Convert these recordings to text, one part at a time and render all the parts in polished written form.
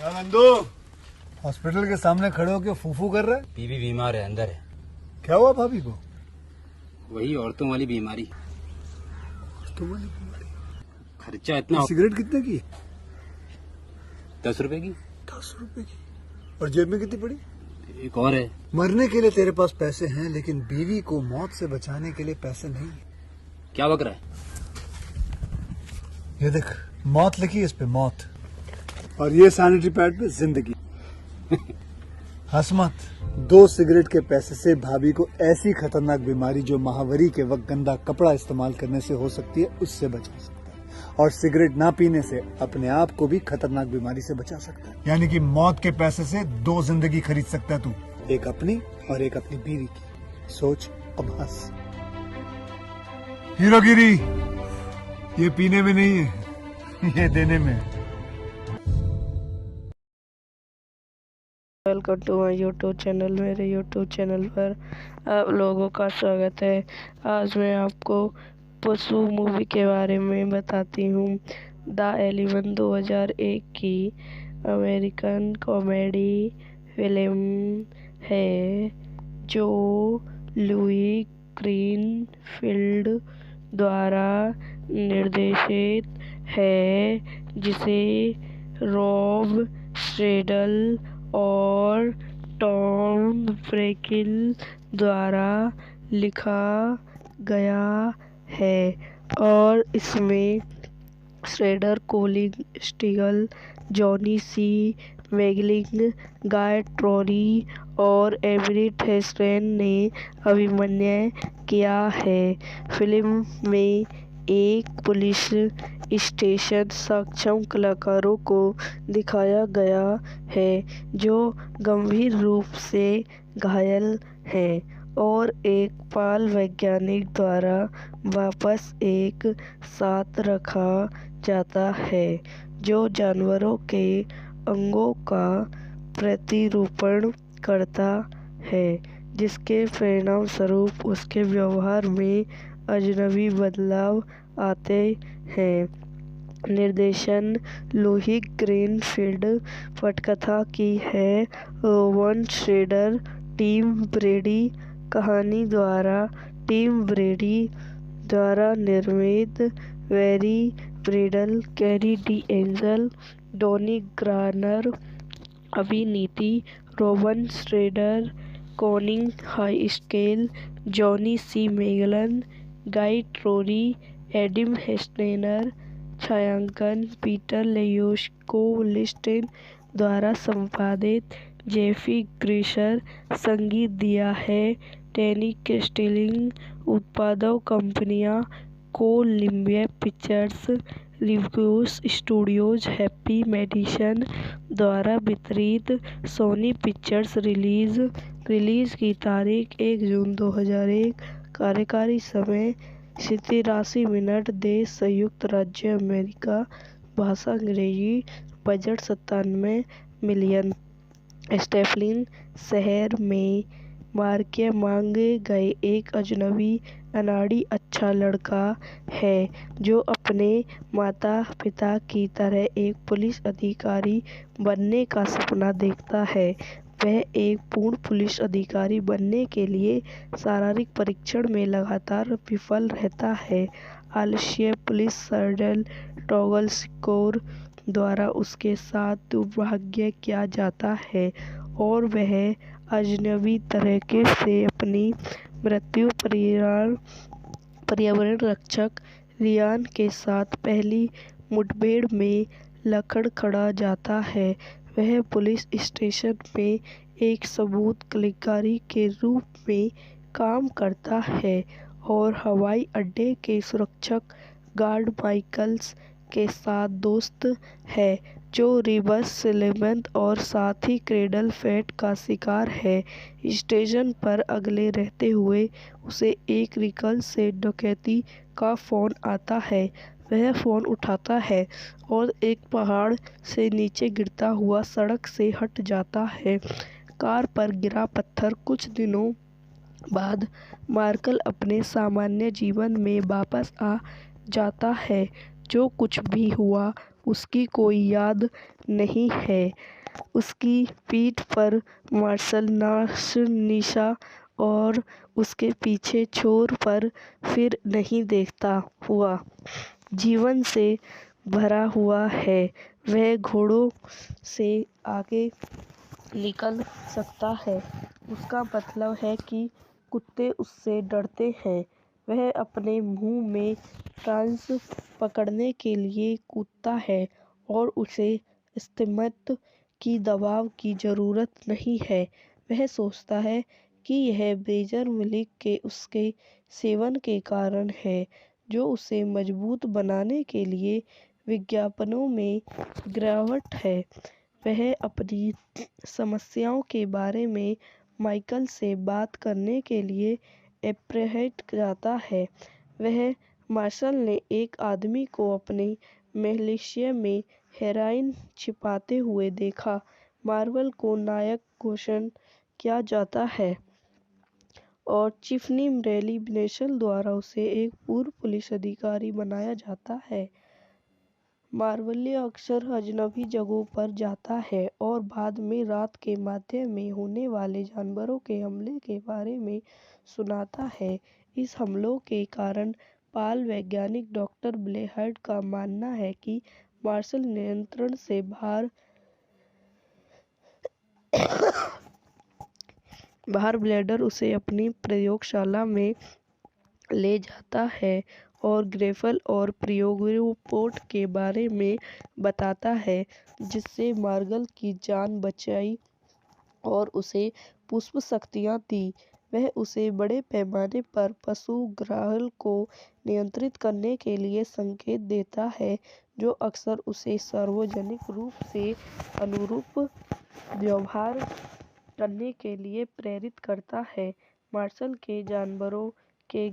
क्या नंदू हॉस्पिटल के सामने खड़े होकर फूफू कर रहा है? बीवी बीमार है, अंदर है। क्या हुआ भाभी को? वही औरतों वाली बीमारी। तुम्हारी बीमारी? खर्चा इतना। सिगरेट कितने की? 10 रुपए की। 10 रुपए की। और जेब में कितनी पड़ी? एक और है। मरने के लिए तेरे पास पैसे हैं, लेकिन बीवी को मौत से बचाने के लिए पैसे नहीं है। क्या बक रहा है? ये देख, मौत लिखी है इस पे, मौत। और ये सैनिटरी पैड पे जिंदगी। हंस मत। 2 सिगरेट के पैसे से भाभी को ऐसी खतरनाक बीमारी जो महावरी के वक्त गंदा कपड़ा इस्तेमाल करने से हो सकती है, उससे बचा सकता है। और सिगरेट ना पीने से अपने आप को भी खतरनाक बीमारी से बचा सकता है। यानी कि मौत के पैसे से 2 जिंदगी खरीद सकता है तू, एक अपनी और एक अपनी बीवी की। सोच, अब हंस। हीरोगिरी ये पीने में नहीं है, ये देने में है। Welcome to my YouTube channel. मेरे यूट्यूब चैनल पर आप लोगों का स्वागत है। आज मैं आपको पशु मूवी के बारे में बताती हूँ। द एलिवेंट 2001 की अमेरिकन कॉमेडी फिल्म है जो लुई ग्रीनफील्ड द्वारा निर्देशित है, जिसे रॉब स्ट्रेडल और टॉम ब्रेकिल द्वारा लिखा गया है। और इसमें श्रेडर, कोलिन स्टीगल, जॉनी सी मैगलिंग, गाय ट्रोरी और एवरेट हेस्टेन ने अभिनय किया है। फिल्म में एक पुलिस स्टेशन सक्षम कलाकारों को दिखाया गया है जो गंभीर रूप से घायल हैं और एक बाल वैज्ञानिक द्वारा वापस एक साथ रखा जाता है जो जानवरों के अंगों का प्रतिरूपण करता है, जिसके परिणाम स्वरूप उसके व्यवहार में अजनबी बदलाव आते हैं। निर्देशन लुई ग्रीनफील्ड। पटकथा की है रोवन श्रेडर, टिम ब्रेडी। कहानी द्वारा टिम ब्रेडी द्वारा निर्मित। Barry Bradel, Carrie De Angel, Donnie Granner. अभिनीति Rowan Schrader, Conning Highscale, Johnny C Magellan, Guy Trory, Adam Hestener. छायांकन पीटर लेयोशको लिस्टेन द्वारा संपादित जेफी ग्रेशर। संगीत दिया है टैनी कैस्टिलिंग। उत्पादक कंपनियां Columbia Pictures, Reviews Studios, Happy Madison द्वारा वितरित। सोनी पिक्चर्स। रिलीज की तारीख 1 जून 2001। कार्यकारी समय 87 मिनट। देश संयुक्त राज्य अमेरिका। भाषा अंग्रेजी। Budget 97 million. स्टेफलिन शहर में मार्के मांगे गए एक अजनबी अनाड़ी अच्छा लड़का है जो अपने माता पिता की तरह एक पुलिस अधिकारी बनने का सपना देखता है। वह एक पूर्ण पुलिस अधिकारी बनने के लिए शारीरिक परीक्षण में लगातार विफल रहता है। आलस्य पुलिस सर्जन टॉगल स्कोर द्वारा उसके साथ दुर्भाग्य किया जाता है और वह अजनबी तरीके से अपनी मृत्यु पर्यावरण रक्षक रियान के साथ पहली मुठभेड़ में लड़खड़ा जाता है। वह पुलिस स्टेशन में एक सबूत अधिकारी के रूप में काम करता है और हवाई अड्डे के सुरक्षक गार्ड माइकल्स के साथ दोस्त है जो रिवर्स सिलेमन और साथ ही क्रेडल फेट का शिकार है। स्टेशन पर अगले रहते हुए उसे एक रिकल से डकैती का फोन आता है। वह फोन उठाता है और एक पहाड़ से नीचे गिरता हुआ सड़क से हट जाता है। कार पर गिरा पत्थर। कुछ दिनों बाद मार्कल अपने सामान्य जीवन में वापस आ जाता है। जो कुछ भी हुआ उसकी कोई याद नहीं है। उसकी पीठ पर मार्शल निशा और उसके पीछे छोर पर फिर नहीं देखता हुआ जीवन से भरा हुआ है। वह घोड़ों से आगे निकल सकता है। उसका मतलब है कि कुत्ते उससे डरते हैं। वह अपने मुंह में फ्रांस पकड़ने के लिए कूदता है और उसे इस्तेमत की दबाव की ज़रूरत नहीं है। वह सोचता है कि यह बेजर मिल्क के उसके सेवन के कारण है, जो उसे मजबूत बनाने के लिए विज्ञापनों में गिरावट है। वह अपनी समस्याओं के बारे में माइकल से बात करने के लिए एप्रहेट जाता है। वह मार्शल ने एक आदमी को अपने मिलिशिया में हेरोइन छिपाते हुए देखा। मार्वल को नायक घोषित किया जाता है और चिफनी रैली नेशनल द्वारा उसे एक पूर्व पुलिस अधिकारी बनाया जाता है। मार्वल अक्सर अजनबी जगहों पर जाता है और बाद में रात के मध्य में होने वाले जानवरों के हमले के बारे में सुनाता है। इस हमलों के कारण बाल वैज्ञानिक डॉक्टर ब्लेहार्ड का मानना है कि मार्शल नियंत्रण से बाहर ब्लेडर उसे अपनी प्रयोगशाला में ले जाता है और ग्रेफल और प्रियोपोर्ट के बारे में बताता है, जिससे मार्गल की जान बचाई और उसे पुष्प शक्तियाँ दी। वह उसे बड़े पैमाने पर पशु ग्राहल को नियंत्रित करने के लिए संकेत देता है, जो अक्सर उसे सार्वजनिक रूप से अनुरूप व्यवहार करने के लिए प्रेरित करता है। मार्शल के जानवरों के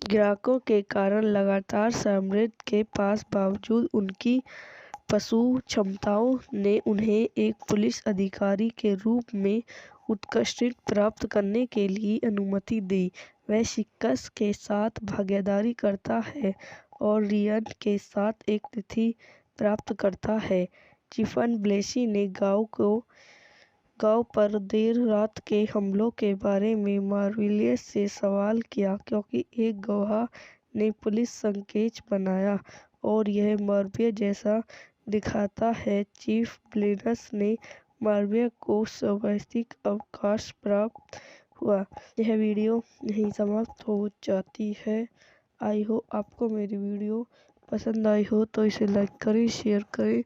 ग्राहकों के कारण लगातार समृद्धि के पास बावजूद उनकी पशु क्षमताओं ने उन्हें एक पुलिस अधिकारी के रूप में उत्कृष्टता प्राप्त करने के लिए अनुमति दी। वह शिक्स के साथ भागीदारी करता है और रियान के साथ एक तिथि प्राप्त करता है। चीफ ब्लेसी ने गांव पर देर रात के हमलों के बारे में मार्विलियस से सवाल किया, क्योंकि एक गवाह ने पुलिस संकेत बनाया और यह मार्विया जैसा दिखाता है। चीफ ब्लेनस ने मार्विया को स्वाभाविक अवकाश प्राप्त हुआ। यह वीडियो यहीं समाप्त हो जाती है। आई होप आपको मेरी वीडियो पसंद आई हो तो इसे लाइक करें, शेयर करें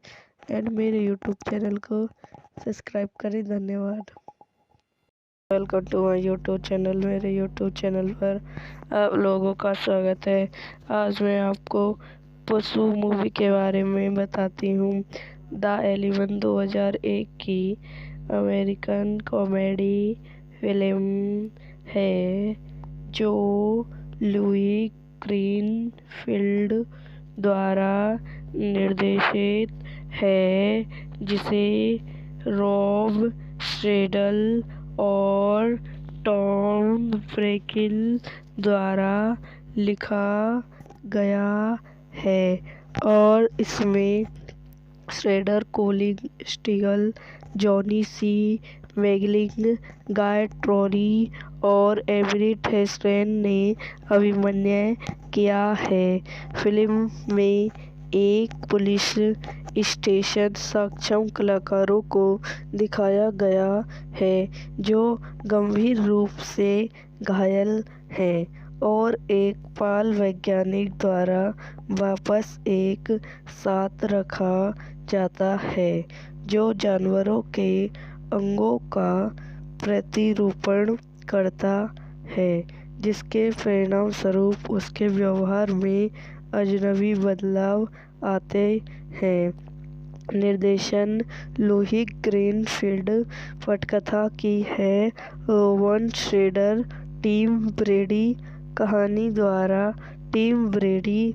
एंड मेरे यूट्यूब चैनल को सब्सक्राइब करें। धन्यवाद। Welcome to my YouTube channel. मेरे यूट्यूब चैनल पर आप लोगों का स्वागत है। आज मैं आपको पशु मूवी के बारे में बताती हूँ। द एलिवेंट 2001 की अमेरिकन कॉमेडी फिल्म है, जो लुई ग्रीनफील्ड द्वारा निर्देशित है, जिसे रॉब स्ट्रेडल और टॉम ब्रेकिल द्वारा लिखा गया है और इसमें श्रेडर, कोलिन स्टीगल, जॉनी सी मैगलिंग, गाय ट्रोरी और एवरेट हेस्टेन ने अभिनय किया है। फिल्म में एक पुलिस स्टेशन सक्षम कलाकारों को दिखाया गया है जो गंभीर रूप से घायल हैं और एक बाल वैज्ञानिक द्वारा वापस एक साथ रखा जाता है, जो जानवरों के अंगों का प्रतिरूपण करता है, जिसके परिणामस्वरूप उसके व्यवहार में अजनबी बदलाव आते हैं। निर्देशन लुई ग्रीनफील्ड। पटकथा की है रोवन श्रेडर, टिम ब्रेडी। कहानी द्वारा टिम ब्रेडी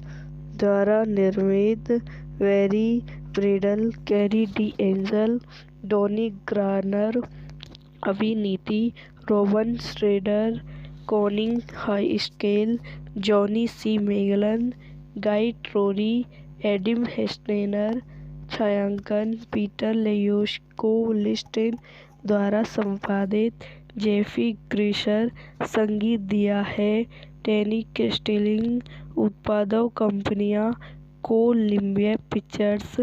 द्वारा निर्मित। Barry Bridle, Carrie De Angel, Donnie Granner. अभिनीति Rowan Schrader, Conning High Scale, Johnny C Magellan, Guy Trory, एडिम हेस्टेनर, छायांकन पीटर लेयोशको लिस्टेन द्वारा संपादित, जेफी ग्रीशर संगीत दिया है, टैनी कैस्टेलिंग उत्पादक कंपनियां Columbia Pictures,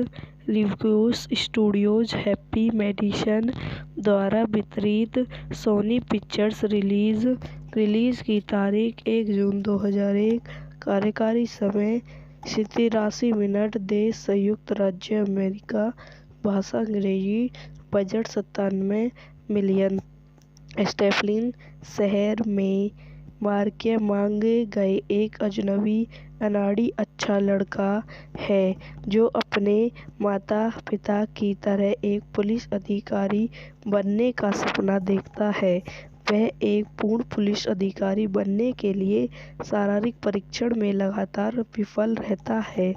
Reviews Studios, Happy Madison द्वारा वितरित, सोनी पिक्चर्स रिलीज की तारीख 1 जून 2001, कार्यकारी समय 87 मिनट, देश संयुक्त राज्य अमेरिका, भाषा अंग्रेजी, बजट 97 मिलियन। स्टेफलिन शहर में मार्के मांगे गए एक अजनबी अनाड़ी अच्छा लड़का है जो अपने माता पिता की तरह एक पुलिस अधिकारी बनने का सपना देखता है। वह एक पूर्ण पुलिस अधिकारी बनने के लिए शारीरिक परीक्षण में लगातार विफल रहता है।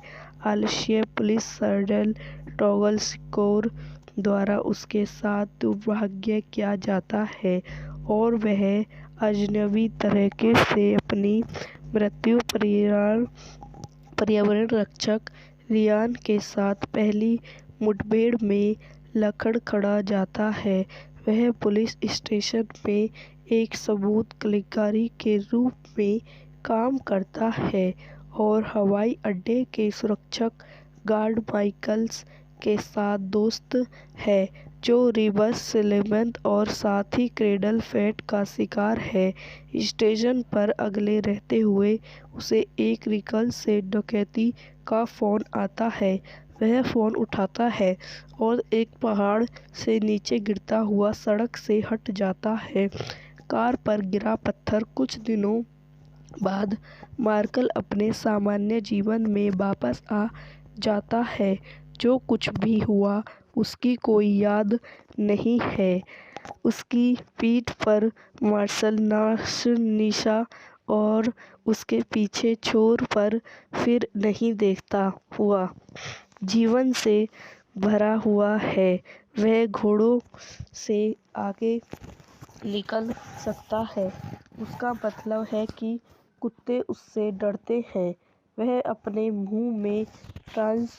आलस्य पुलिस सर्जन टॉगल स्कोर द्वारा उसके साथ दुर्भाग्य किया जाता है और वह अजनबी तरीके से अपनी मृत्यु पर्यावरण रक्षक रियान के साथ पहली मुठभेड़ में लड़खड़ा जाता है। वह पुलिस स्टेशन में एक सबूत कलेक्टर के रूप में काम करता है और हवाई अड्डे के सुरक्षक गार्ड माइकल्स के साथ दोस्त है जो रिवर्स स्लेमथ और साथ ही क्रेडल फेट का शिकार है। स्टेशन पर अकेले रहते हुए उसे एक रिकल से डकैती का फोन आता है। वह फोन उठाता है और एक पहाड़ से नीचे गिरता हुआ सड़क से हट जाता है। कार पर गिरा पत्थर। कुछ दिनों बाद मार्कल अपने सामान्य जीवन में वापस आ जाता है। जो कुछ भी हुआ उसकी कोई याद नहीं है। उसकी पीठ पर मार्शल निशा और उसके पीछे छोर पर फिर नहीं देखता हुआ जीवन से भरा हुआ है। वह घोड़ों से आगे निकल सकता है। उसका मतलब है कि कुत्ते उससे डरते हैं। वह अपने मुंह में ट्रांस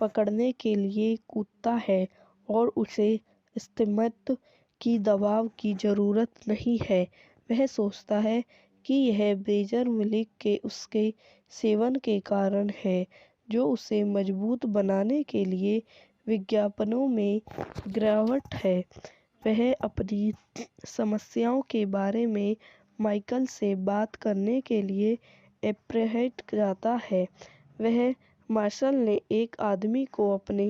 पकड़ने के लिए कूदता है और उसे स्तिमित की दबाव की जरूरत नहीं है। वह सोचता है कि यह बेजर मिल्क के उसके सेवन के कारण है जो उसे मजबूत बनाने के लिए विज्ञापनों में गिरावट है। वह अपनी समस्याओं के बारे में माइकल से बात करने के लिए एप्रहेट जाता है। वह मार्शल ने एक आदमी को अपने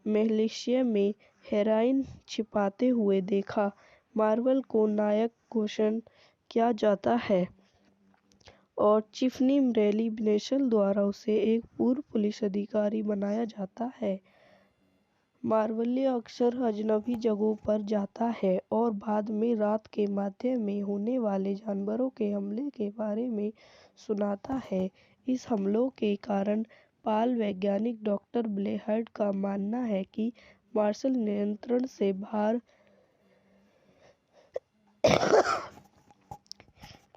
मिलिशिया में हेरोइन छिपाते हुए देखा। मार्वल को नायक घोषित किया जाता है और चिफनी रेली नेशनल द्वारा उसे एक पूर्व पुलिस अधिकारी बनाया जाता है। मार्वलिया अक्सर अजनबी जगहों पर जाता है और बाद में रात के मध्य में होने वाले जानवरों के हमले के बारे में सुनाता है। इस हमलों के कारण पाल वैज्ञानिक डॉक्टर ब्लेहर्ड का मानना है कि मार्शल नियंत्रण से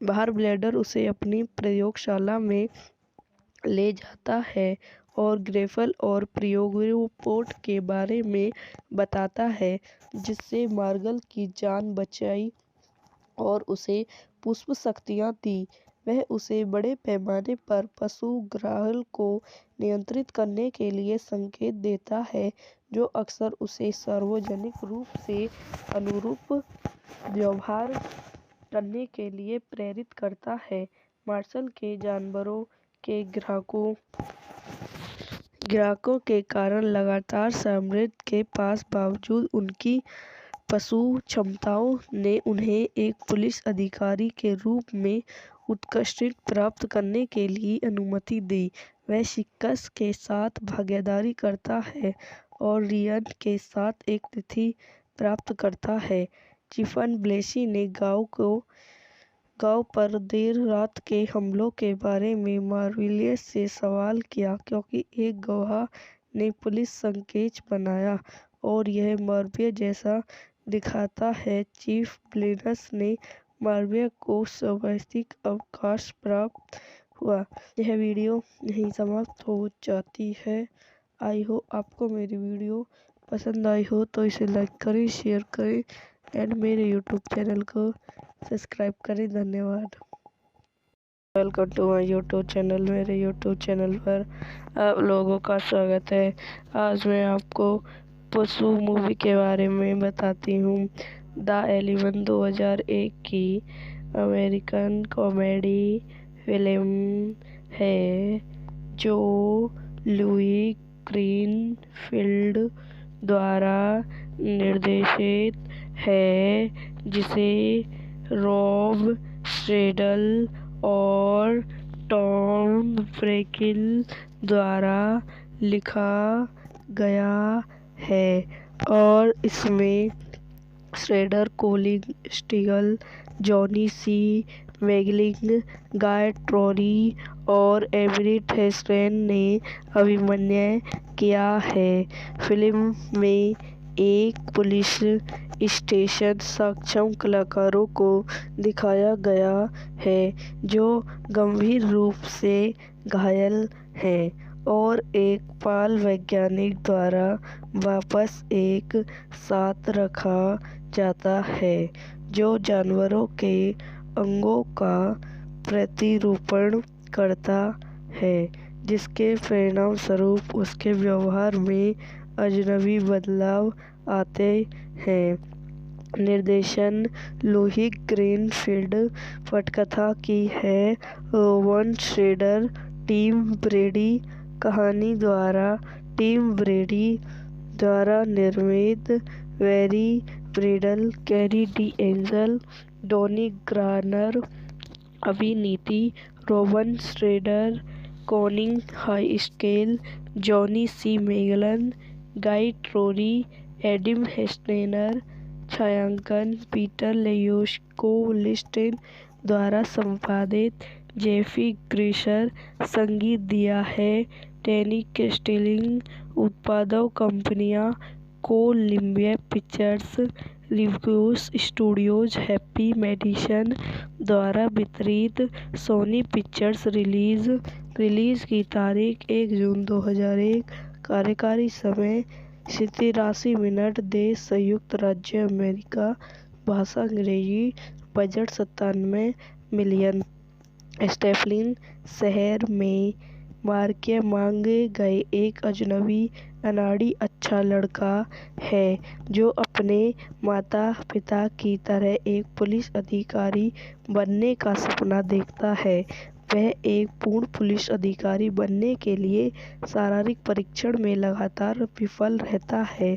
बाहर ब्लेडर उसे अपनी प्रयोगशाला में ले जाता है और ग्रेफल और प्रियोपोट के बारे में बताता है जिससे मार्गल की जान बचाई और उसे पुष्प शक्तियाँ दी। वह उसे बड़े पैमाने पर पशु ग्राहल को नियंत्रित करने के लिए संकेत देता है जो अक्सर उसे सार्वजनिक रूप से अनुरूप व्यवहार करने के लिए प्रेरित करता है। मार्शल के जानवरों के ग्राहकों के कारण लगातार समृद्धि के बावजूद उनकी पशु क्षमताओं ने उन्हें एक पुलिस अधिकारी के रूप में उत्कृष्टता प्राप्त करने के लिए अनुमति दी। वह शिक्स के साथ भागीदारी करता है और रियान के साथ एक तिथि प्राप्त करता है। चिफन ब्लेसी ने गांव पर देर रात के हमलों के बारे में मार्विलियस से सवाल किया क्योंकि एक गवाह ने पुलिस संकेत बनाया और यह मार्विया जैसा दिखाता है। चीफ ब्लेनस ने मार्विया को स्वाभाविक अवकाश प्राप्त हुआ। यह वीडियो यहीं समाप्त हो जाती है। आई होप आपको मेरी वीडियो पसंद आई हो तो इसे लाइक करें, शेयर करें एंड मेरे यूट्यूब चैनल को सब्सक्राइब करें। धन्यवाद। Welcome to my YouTube channel. मेरे यूट्यूब चैनल पर आप लोगों का स्वागत है। आज मैं आपको पशु मूवी के बारे में बताती हूँ। द एलिवन 2001 की अमेरिकन कॉमेडी फिल्म है जो लुई ग्रीनफील्ड द्वारा निर्देशित है, जिसे रॉब स्ट्रेडल और टॉम ब्रेकिल द्वारा लिखा गया है और इसमें श्रेडर, कोलिन स्टीगल, जॉनी सी मैगलिंग, गाय ट्रोरी और एवरेट हेस्टेन ने अभिनय किया है। फिल्म में एक पुलिस स्टेशन सक्षम कलाकारों को दिखाया गया है जो गंभीर रूप से घायल हैं और एक बाल वैज्ञानिक द्वारा वापस एक साथ रखा जाता है जो जानवरों के अंगों का प्रतिरूपण करता है, जिसके परिणाम स्वरूप उसके व्यवहार में अजनबी बदलाव आते हैं। निर्देशन लुई ग्रीनफील्ड, पटकथा की है रोवन श्रेडर, टिम ब्रेडी, कहानी द्वारा टिम ब्रेडी द्वारा निर्मित, Barry Bradel, Carrie De Angel, Donnie Granner, अभिनीति Rowan Schrader, Conning Highscale, Johnny C Magellan, Guy Trory, Adam Hestener, छायांकन पीटर लेयोशको लिस्टेन द्वारा संपादित, जेफी ग्रीशर, संगीत दिया है टैनी कैस्टिलिंग, उत्पादक कंपनियां Columbia Pictures, Reviews Studios, Happy Madison द्वारा वितरित, सोनी पिक्चर्स। रिलीज की तारीख 1 जून 2001, कार्यकारी समय 87 मिनट, देश संयुक्त राज्य अमेरिका, भाषा अंग्रेजी, बजट 97 मिलियन। स्टेफलिन शहर में मार मांगे गए एक अजनबी अनाड़ी अच्छा लड़का है जो अपने माता पिता की तरह एक पुलिस अधिकारी बनने का सपना देखता है। वह एक पूर्ण पुलिस अधिकारी बनने के लिए शारीरिक परीक्षण में लगातार विफल रहता है।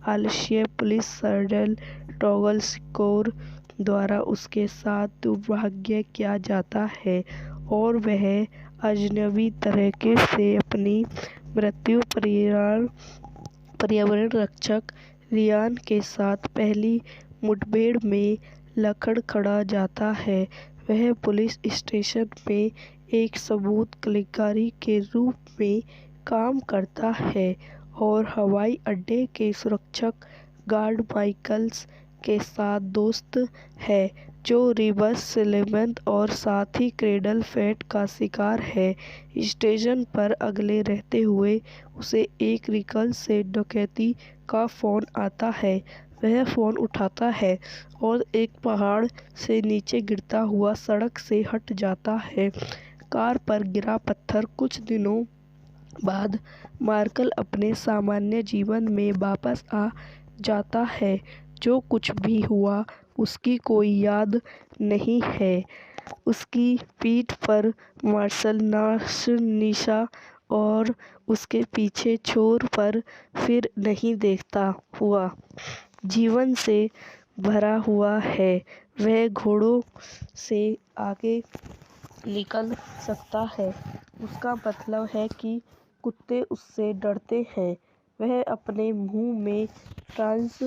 आलस्य पुलिस सर्जन टॉगल स्कोर द्वारा उसके साथ दुर्भाग्य किया जाता है और वह अजनबी तरीके से अपनी मृत्यु पर्यावरण रक्षक रियान के साथ पहली मुठभेड़ में लड़खड़ा जाता है। वह पुलिस स्टेशन में एक सबूत कलेक्टर के रूप में काम करता है और हवाई अड्डे के सुरक्षक गार्ड माइकल्स के साथ दोस्त है जो रिबस सिलेमन और साथ ही क्रेडल फेट का शिकार है। स्टेशन पर अकेले रहते हुए उसे एक रिकल से डकैती का फोन आता है। वह फोन उठाता है और एक पहाड़ से नीचे गिरता हुआ सड़क से हट जाता है। कार पर गिरा पत्थर। कुछ दिनों बाद मार्कल अपने सामान्य जीवन में वापस आ जाता है। जो कुछ भी हुआ उसकी कोई याद नहीं है। उसकी पीठ पर मार्शल निशा और उसके पीछे छोर पर फिर नहीं देखता हुआ जीवन से भरा हुआ है। वह घोड़ों से आगे निकल सकता है। उसका मतलब है कि कुत्ते उससे डरते हैं। वह अपने मुंह में फ्रांस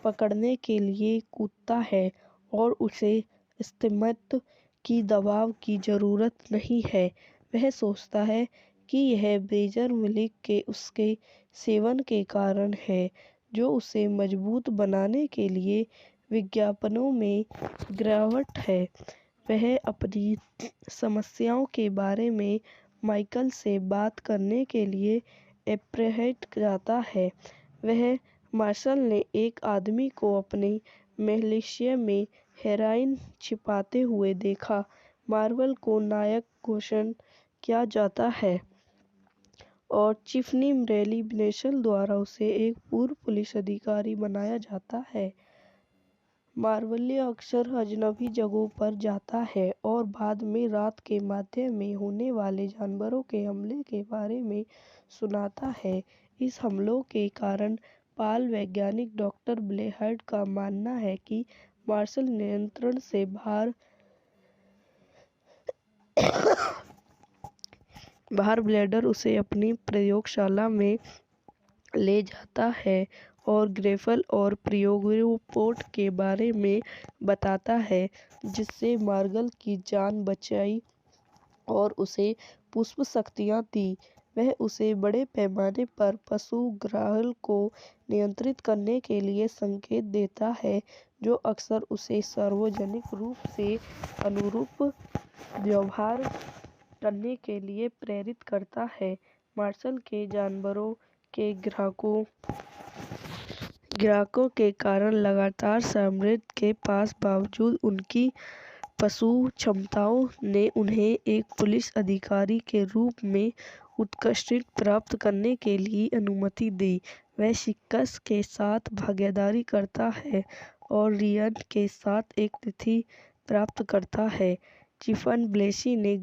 पकड़ने के लिए कूदता है और उसे स्तिमित की दबाव की जरूरत नहीं है। वह सोचता है कि यह बेजर मिल्क के उसके सेवन के कारण है जो उसे मजबूत बनाने के लिए विज्ञापनों में गिरावट है। वह अपनी समस्याओं के बारे में माइकल से बात करने के लिए एप्रहेट जाता है। वह मार्शल ने एक आदमी को अपने मिलिशिया में हेरोइन छिपाते हुए देखा। मार्वल को नायक घोषित किया जाता है और चिफनी रैली नेशनल द्वारा उसे एक पूर्व पुलिस अधिकारी बनाया जाता है। मार्वल अक्सर अजनबी जगहों पर जाता है और बाद में रात के मध्य में होने वाले जानवरों के हमले के बारे में सुनाता है। इस हमलों के कारण बाल वैज्ञानिक डॉक्टर ब्लेहार्ड का मानना है कि मार्शल नियंत्रण से बाहर ब्लेडर उसे अपनी प्रयोगशाला में ले जाता है और ग्रेफल और प्रयोग के बारे में बताता है जिससे मार्गल की जान बचाई और उसे पुष्प शक्तियाँ दी। वह उसे बड़े पैमाने पर पशु ग्राहल को नियंत्रित करने के लिए संकेत देता है जो अक्सर उसे सार्वजनिक रूप से अनुरूप व्यवहार करने के लिए प्रेरित करता है। मार्शल के जानवरों के ग्राहकों के कारण लगातार समृद्धि के पास बावजूद उनकी पशु क्षमताओं ने उन्हें एक पुलिस अधिकारी के रूप में उत्कृष्टता प्राप्त करने के लिए अनुमति दी। वह शिक्स के साथ भागीदारी करता है और रियान के साथ एक तिथि प्राप्त करता है। चिफन ब्लेसी ने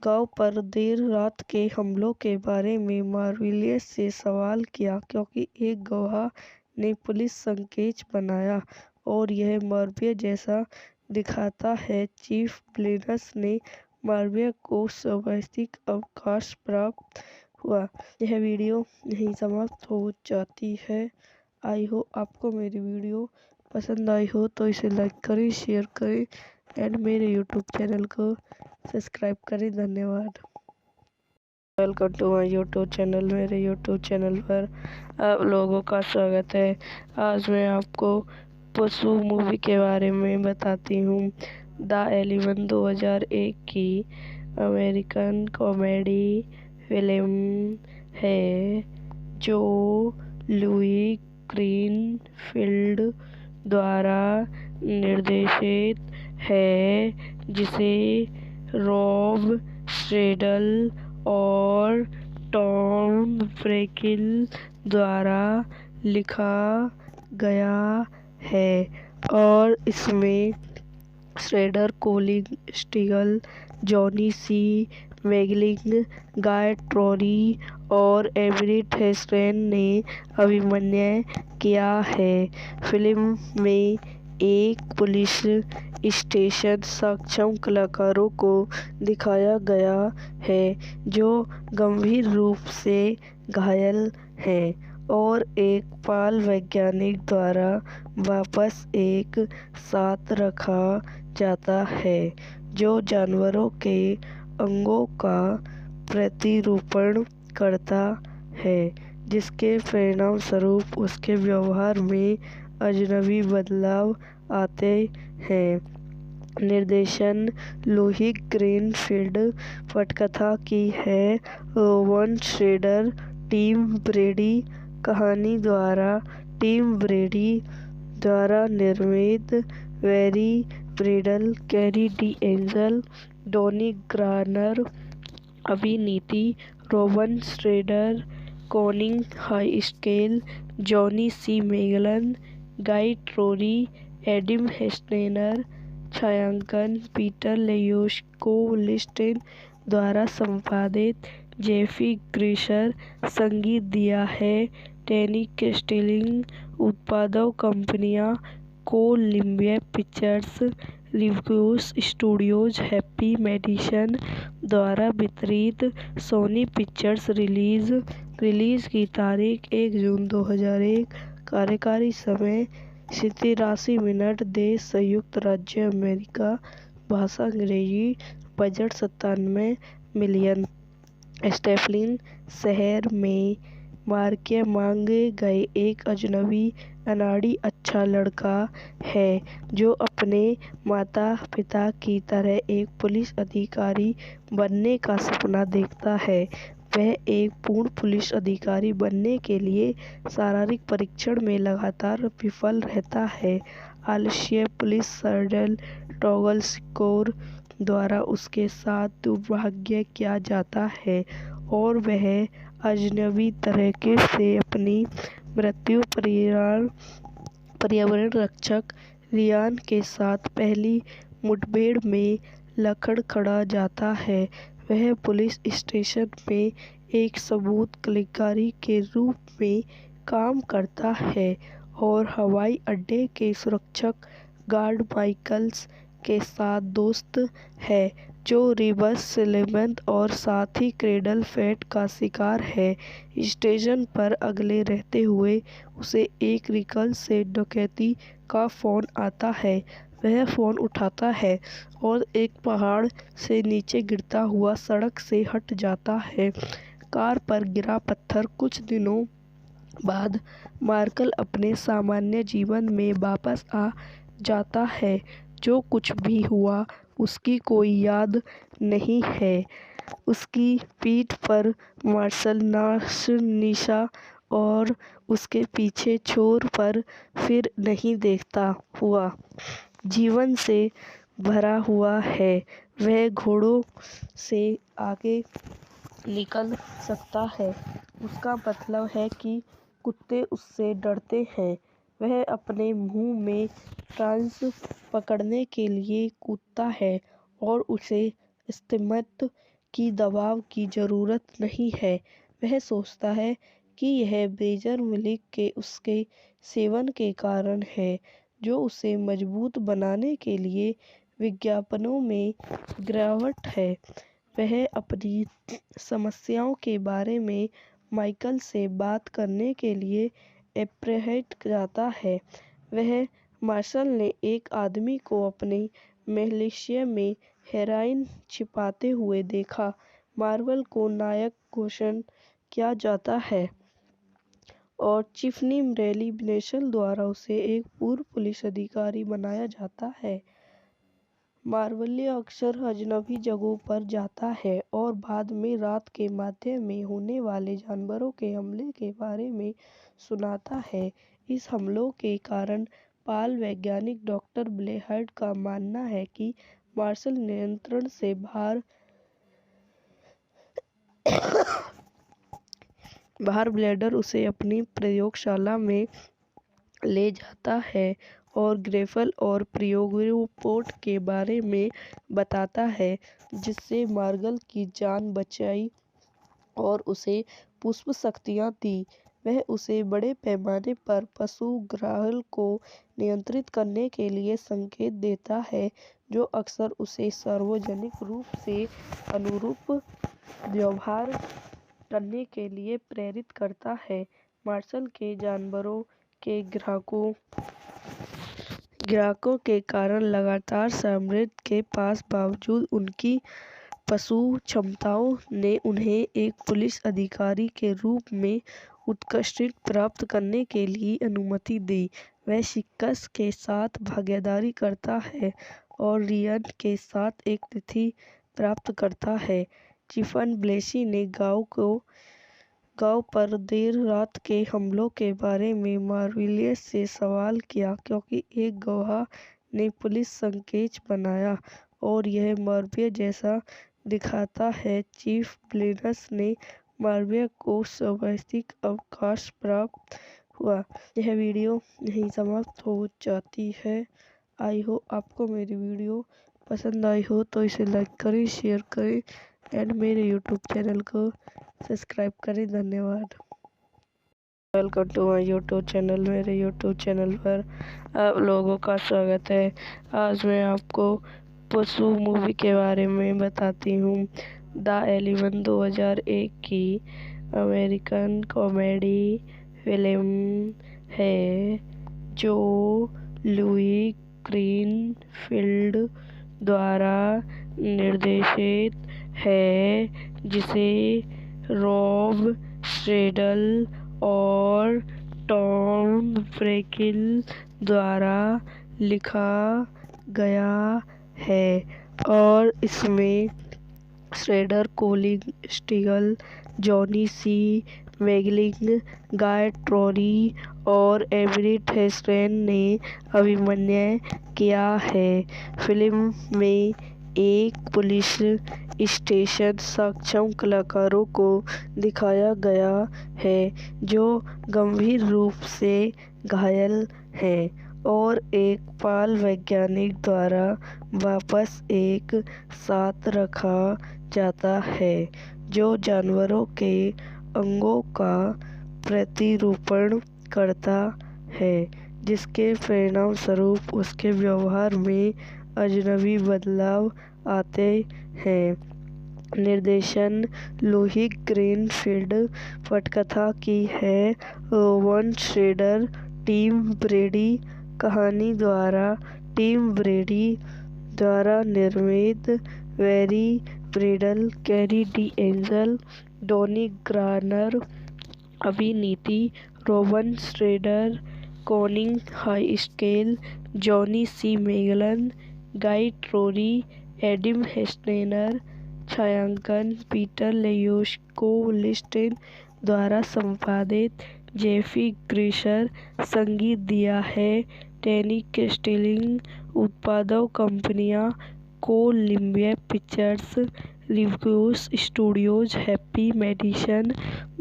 गांव पर देर रात के हमलों के बारे में मार्विलियस से सवाल किया क्योंकि एक गवाह ने पुलिस संकेत बनाया और यह मार्विया जैसा दिखाता है। चीफ ब्लेनस ने मार्विया को स्वाभाविक अवकाश प्राप्त हुआ। यह वीडियो यहीं समाप्त हो जाती है। आई होप आपको मेरी वीडियो पसंद आई हो तो इसे लाइक करें, शेयर करें एंड मेरे यूट्यूब चैनल को सब्सक्राइब करें। धन्यवाद। Welcome to my YouTube channel. मेरे यूट्यूब चैनल पर आप लोगों का स्वागत है। आज मैं आपको पशु मूवी के बारे में बताती हूँ। द एलिवेंट 2001 की अमेरिकन कॉमेडी फिल्म है जो लुई ग्रीनफील्ड द्वारा निर्देशित है, जिसे रॉब स्ट्रेडल और टॉम ब्रेकिल द्वारा लिखा गया है और इसमें श्रेडर, कोलिन स्टीगल, जॉनी सी मैगलिंग, गाय ट्रोरी और एवरेट हेस्टेन ने अभिनय किया है। फिल्म में एक पुलिस स्टेशन सक्षम कलाकारों को दिखाया गया है जो गंभीर रूप से घायल हैं और एक बाल वैज्ञानिक द्वारा वापस एक साथ रखा जाता है जो जानवरों के अंगों का प्रतिरूपण करता है, जिसके परिणामस्वरूप उसके व्यवहार में अजनबी बदलाव आते हैं। निर्देशन लुई ग्रीनफील्ड। पटकथा की है रोवन श्रेडर, टिम ब्रेडी। कहानी द्वारा टिम ब्रेडी द्वारा निर्मित। Barry Bradel, Carrie De Angel, Donnie Granner. अभिनीति Rowan Schrader, Conning Highscale, Johnny C Magellan, Guy Trory, Adam Hestener. छायांकन पीटर लेयोस्को-लिस्टेन द्वारा संपादित जेफी ग्रीशर। संगीत दिया है टैनी कैस्टिलिंग। उत्पादक कंपनियां Columbia Pictures, Reviews Studios, Happy Madison द्वारा वितरित। सोनी पिक्चर्स। रिलीज की तारीख 1 जून 2001। कार्यकारी समय 87 मिनट। देश संयुक्त राज्य अमेरिका। भाषा अंग्रेजी। Budget 97 million. स्टेफलिन शहर में मार के मांगे गए एक अजनबी अनाड़ी अच्छा लड़का है जो अपने माता पिता की तरह एक पुलिस अधिकारी बनने का सपना देखता है। वह एक पूर्ण पुलिस अधिकारी बनने के लिए शारीरिक परीक्षण में लगातार विफल रहता है। आलस्य पुलिस सर्जन टॉगल स्कोर द्वारा उसके साथ दुर्भाग्य किया जाता है और वह अजनबी तरीके से अपनी मृत्यु पर्यावरण रक्षक रियान के साथ पहली मुठभेड़ में लड़खड़ा जाता है। वह पुलिस स्टेशन में एक सबूत कलेक्टर के रूप में काम करता है और हवाई अड्डे के सुरक्षक गार्ड माइकल्स के साथ दोस्त है जो रिवर्स स्लेमन और साथ ही क्रेडल फेट का शिकार है। स्टेशन पर अकेले रहते हुए उसे एक रिकल से डकैती का फोन आता है। वह फोन उठाता है और एक पहाड़ से नीचे गिरता हुआ सड़क से हट जाता है। कार पर गिरा पत्थर। कुछ दिनों बाद मार्कल अपने सामान्य जीवन में वापस आ जाता है। जो कुछ भी हुआ उसकी कोई याद नहीं है। उसकी पीठ पर मार्शल निशा और उसके पीछे छोर पर फिर नहीं देखता हुआ जीवन से भरा हुआ है। वह घोड़ों से आगे निकल सकता है। उसका मतलब है कि कुत्ते उससे डरते हैं। वह अपने मुंह में फ्रांस पकड़ने के लिए कूदता है और उसे इस्तेमाल की दवाओं की जरूरत नहीं है। वह सोचता है कि यह बेजर मिल्क के उसके सेवन के कारण है जो उसे मजबूत बनाने के लिए विज्ञापनों में गिरावट है। वह अपनी समस्याओं के बारे में माइकल से बात करने के लिए एप्रहेट जाता है। वह मार्शल ने एक आदमी को अपने मिलिशिया में हेरोइन छिपाते हुए देखा। मार्वल को नायक घोषित किया जाता है और चिफनी रेली नेशनल द्वारा उसे एक पूर्व पुलिस अधिकारी बनाया जाता है। मार्वल अक्सर अजनबी जगहों पर जाता है और बाद में रात के मध्य में होने वाले जानवरों के हमले के बारे में सुनाता है। इस हमलों के कारण पाल वैज्ञानिक डॉक्टर ब्लेहार्ड का मानना है कि मार्शल नियंत्रण से बाहर ब्लेडर उसे अपनी प्रयोगशाला में ले जाता है और ग्रेफल और प्रियोपोर्ट के बारे में बताता है जिससे मार्गल की जान बचाई और उसे पुष्प शक्तियाँ दी। वह उसे बड़े पैमाने पर पशु ग्राहल को नियंत्रित करने के लिए संकेत देता है जो अक्सर उसे सार्वजनिक रूप से अनुरूप व्यवहार करने के लिए प्रेरित करता है। मार्शल के जानवरों के ग्राहकों के कारण लगातार समृद्धि के पास बावजूद उनकी पशु क्षमताओं ने उन्हें एक पुलिस अधिकारी के रूप में उत्कृष्टता प्राप्त करने के लिए अनुमति दी। वह शिक्स के साथ भागीदारी करता है और रियान के साथ एक तिथि प्राप्त करता है। चिफन ब्लेसी ने गांव पर देर रात के हमलों के बारे में मार्विलियस से सवाल किया क्योंकि एक गवाह ने पुलिस संकेत बनाया और यह मार्विया जैसा दिखाता है। चीफ ब्लेनस ने मार्विया को स्वाभाविक अवकाश प्राप्त हुआ। यह वीडियो यहीं समाप्त हो जाती है। आई हो आपको मेरी वीडियो पसंद आई हो तो इसे लाइक करें, शेयर करें एंड मेरे यूट्यूब चैनल को सब्सक्राइब करें। धन्यवाद। Welcome to my YouTube channel. मेरे यूट्यूब चैनल पर आप लोगों का स्वागत है। आज मैं आपको पशु मूवी के बारे में बताती हूँ। द एलिवन 2001 की अमेरिकन कॉमेडी फिल्म है जो लुई ग्रीनफील्ड द्वारा निर्देशित है जिसे रॉब श्रेडल और टॉम ब्रेकिल द्वारा लिखा गया है और इसमें श्रेडर, कोलिन स्टीगल, जॉनी सी मैगलिंग, गाय ट्रोरी और एवरेट हेस्टेन ने अभिनय किया है। फिल्म में एक पुलिस स्टेशन सक्षम कलाकारों को दिखाया गया है जो गंभीर रूप से घायल हैं और एक बाल वैज्ञानिक द्वारा वापस एक साथ रखा जाता है जो जानवरों के अंगों का प्रतिरूपण करता है, जिसके परिणामस्वरूप उसके व्यवहार में अजनबी बदलाव आते हैं। निर्देशन लुई ग्रीनफील्ड, पटकथा की है रोवन श्रेडर, टिम ब्रेडी, कहानी द्वारा टिम ब्रेडी द्वारा निर्मित, Barry Bradel, Carrie De Angel, Donnie Granner, अभिनीति Rowan Schrader, Conning Highscale, Johnny C Magellan, Guy Trory, Adam Hestener, छायांकन पीटर लेयोस्को-लिस्टेन द्वारा संपादित, जेफी ग्रीशर, संगीत दिया है टैनी कैस्टिलिंग, उत्पादक कंपनियां Columbia Pictures, Reviews Studios, Happy Madison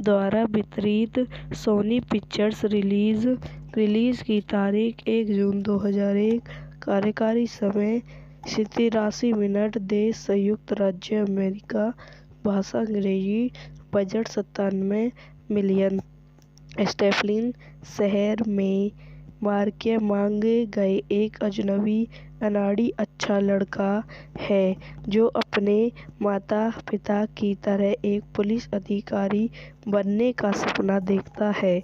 द्वारा वितरित, सोनी पिक्चर्स, रिलीज की तारीख 1 जून 2001, कार्यकारी समय 83 मिनट, देश संयुक्त राज्य अमेरिका, भाषा अंग्रेजी, बजट 97 मिलियन। स्टेफलिन शहर में मार्के मांगे गए एक अजनबी अनाड़ी अच्छा लड़का है जो अपने माता पिता की तरह एक पुलिस अधिकारी बनने का सपना देखता है।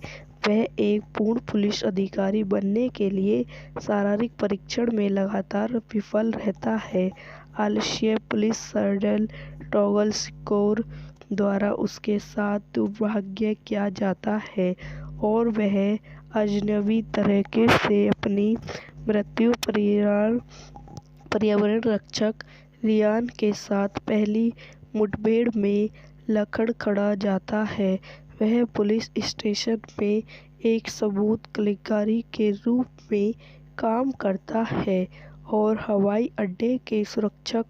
वह एक पूर्ण पुलिस अधिकारी बनने के लिए शारीरिक परीक्षण में लगातार विफल रहता है। आलस्य पुलिस सर्जन टॉगल स्कोर द्वारा उसके साथ दुर्भाग्य किया जाता है और वह अजनबी तरीके से अपनी मृत्यु पर्यावरण रक्षक रियान के साथ पहली मुठभेड़ में लड़खड़ा जाता है। वह पुलिस स्टेशन में एक सबूत कलेक्टर के रूप में काम करता है और हवाई अड्डे के सुरक्षक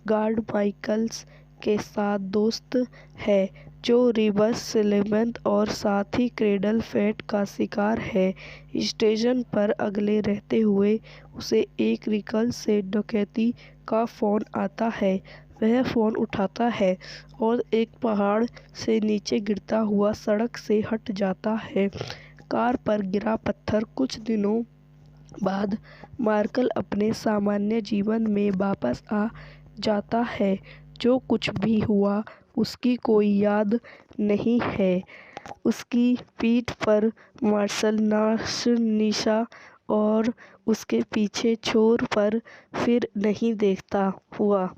गार्ड माइकल्स के साथ दोस्त है जो रिबस सिलेमन और साथ ही क्रेडल फेट का शिकार है। स्टेशन पर अकेले रहते हुए उसे एक रिकल से डकैती का फोन आता है। वह फोन उठाता है और एक पहाड़ से नीचे गिरता हुआ सड़क से हट जाता है। कार पर गिरा पत्थर। कुछ दिनों बाद मार्कल अपने सामान्य जीवन में वापस आ जाता है। जो कुछ भी हुआ उसकी कोई याद नहीं है। उसकी पीठ पर मार्शल निशा और उसके पीछे छोर पर फिर नहीं देखता हुआ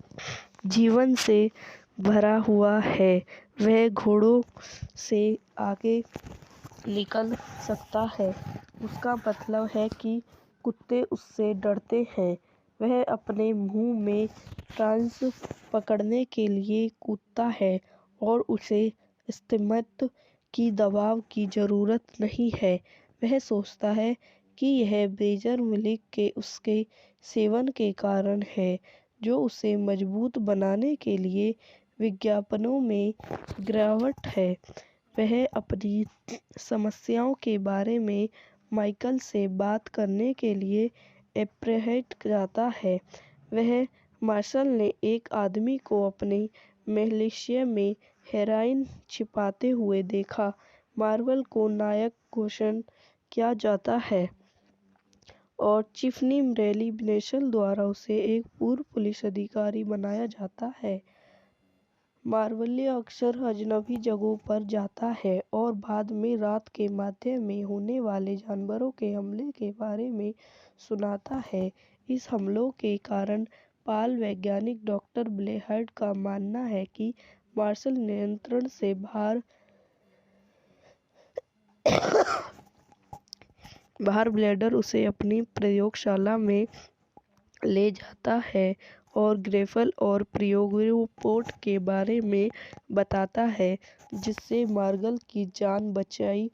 जीवन से भरा हुआ है। वह घोड़ों से आगे निकल सकता है। उसका मतलब है कि कुत्ते उससे डरते हैं। वह अपने मुंह में ट्रांस पकड़ने के लिए कूदता है और उसे स्तिमित की दबाव की जरूरत नहीं है। वह सोचता है कि यह बेजर मिल्क के उसके सेवन के कारण है जो उसे मजबूत बनाने के लिए विज्ञापनों में गिरावट है। वह अपनी समस्याओं के बारे में माइकल से बात करने के लिए एप्रहेट जाता है। वह मार्शल ने एक आदमी को अपने मिलिशिया में हेरोइन छिपाते हुए देखा। मार्वल को नायक घोषित किया जाता है और टिफ़नी रेली नेशनल द्वारा उसे एक पूर्व पुलिस अधिकारी बनाया जाता है। मार्वल अक्सर अजनबी जगहों पर जाता है और बाद में रात के माध्यम में होने वाले जानवरों के हमले के बारे में सुनाता है। इस हमलों के कारण बाल वैज्ञानिक डॉक्टर ब्लेहार्ड का मानना है कि मार्शल नियंत्रण से बाहर बाहर ब्लेडर उसे अपनी प्रयोगशाला में ले जाता है और ग्रेफल और प्रियोपोट के बारे में बताता है, जिससे मार्गल की जान बचाई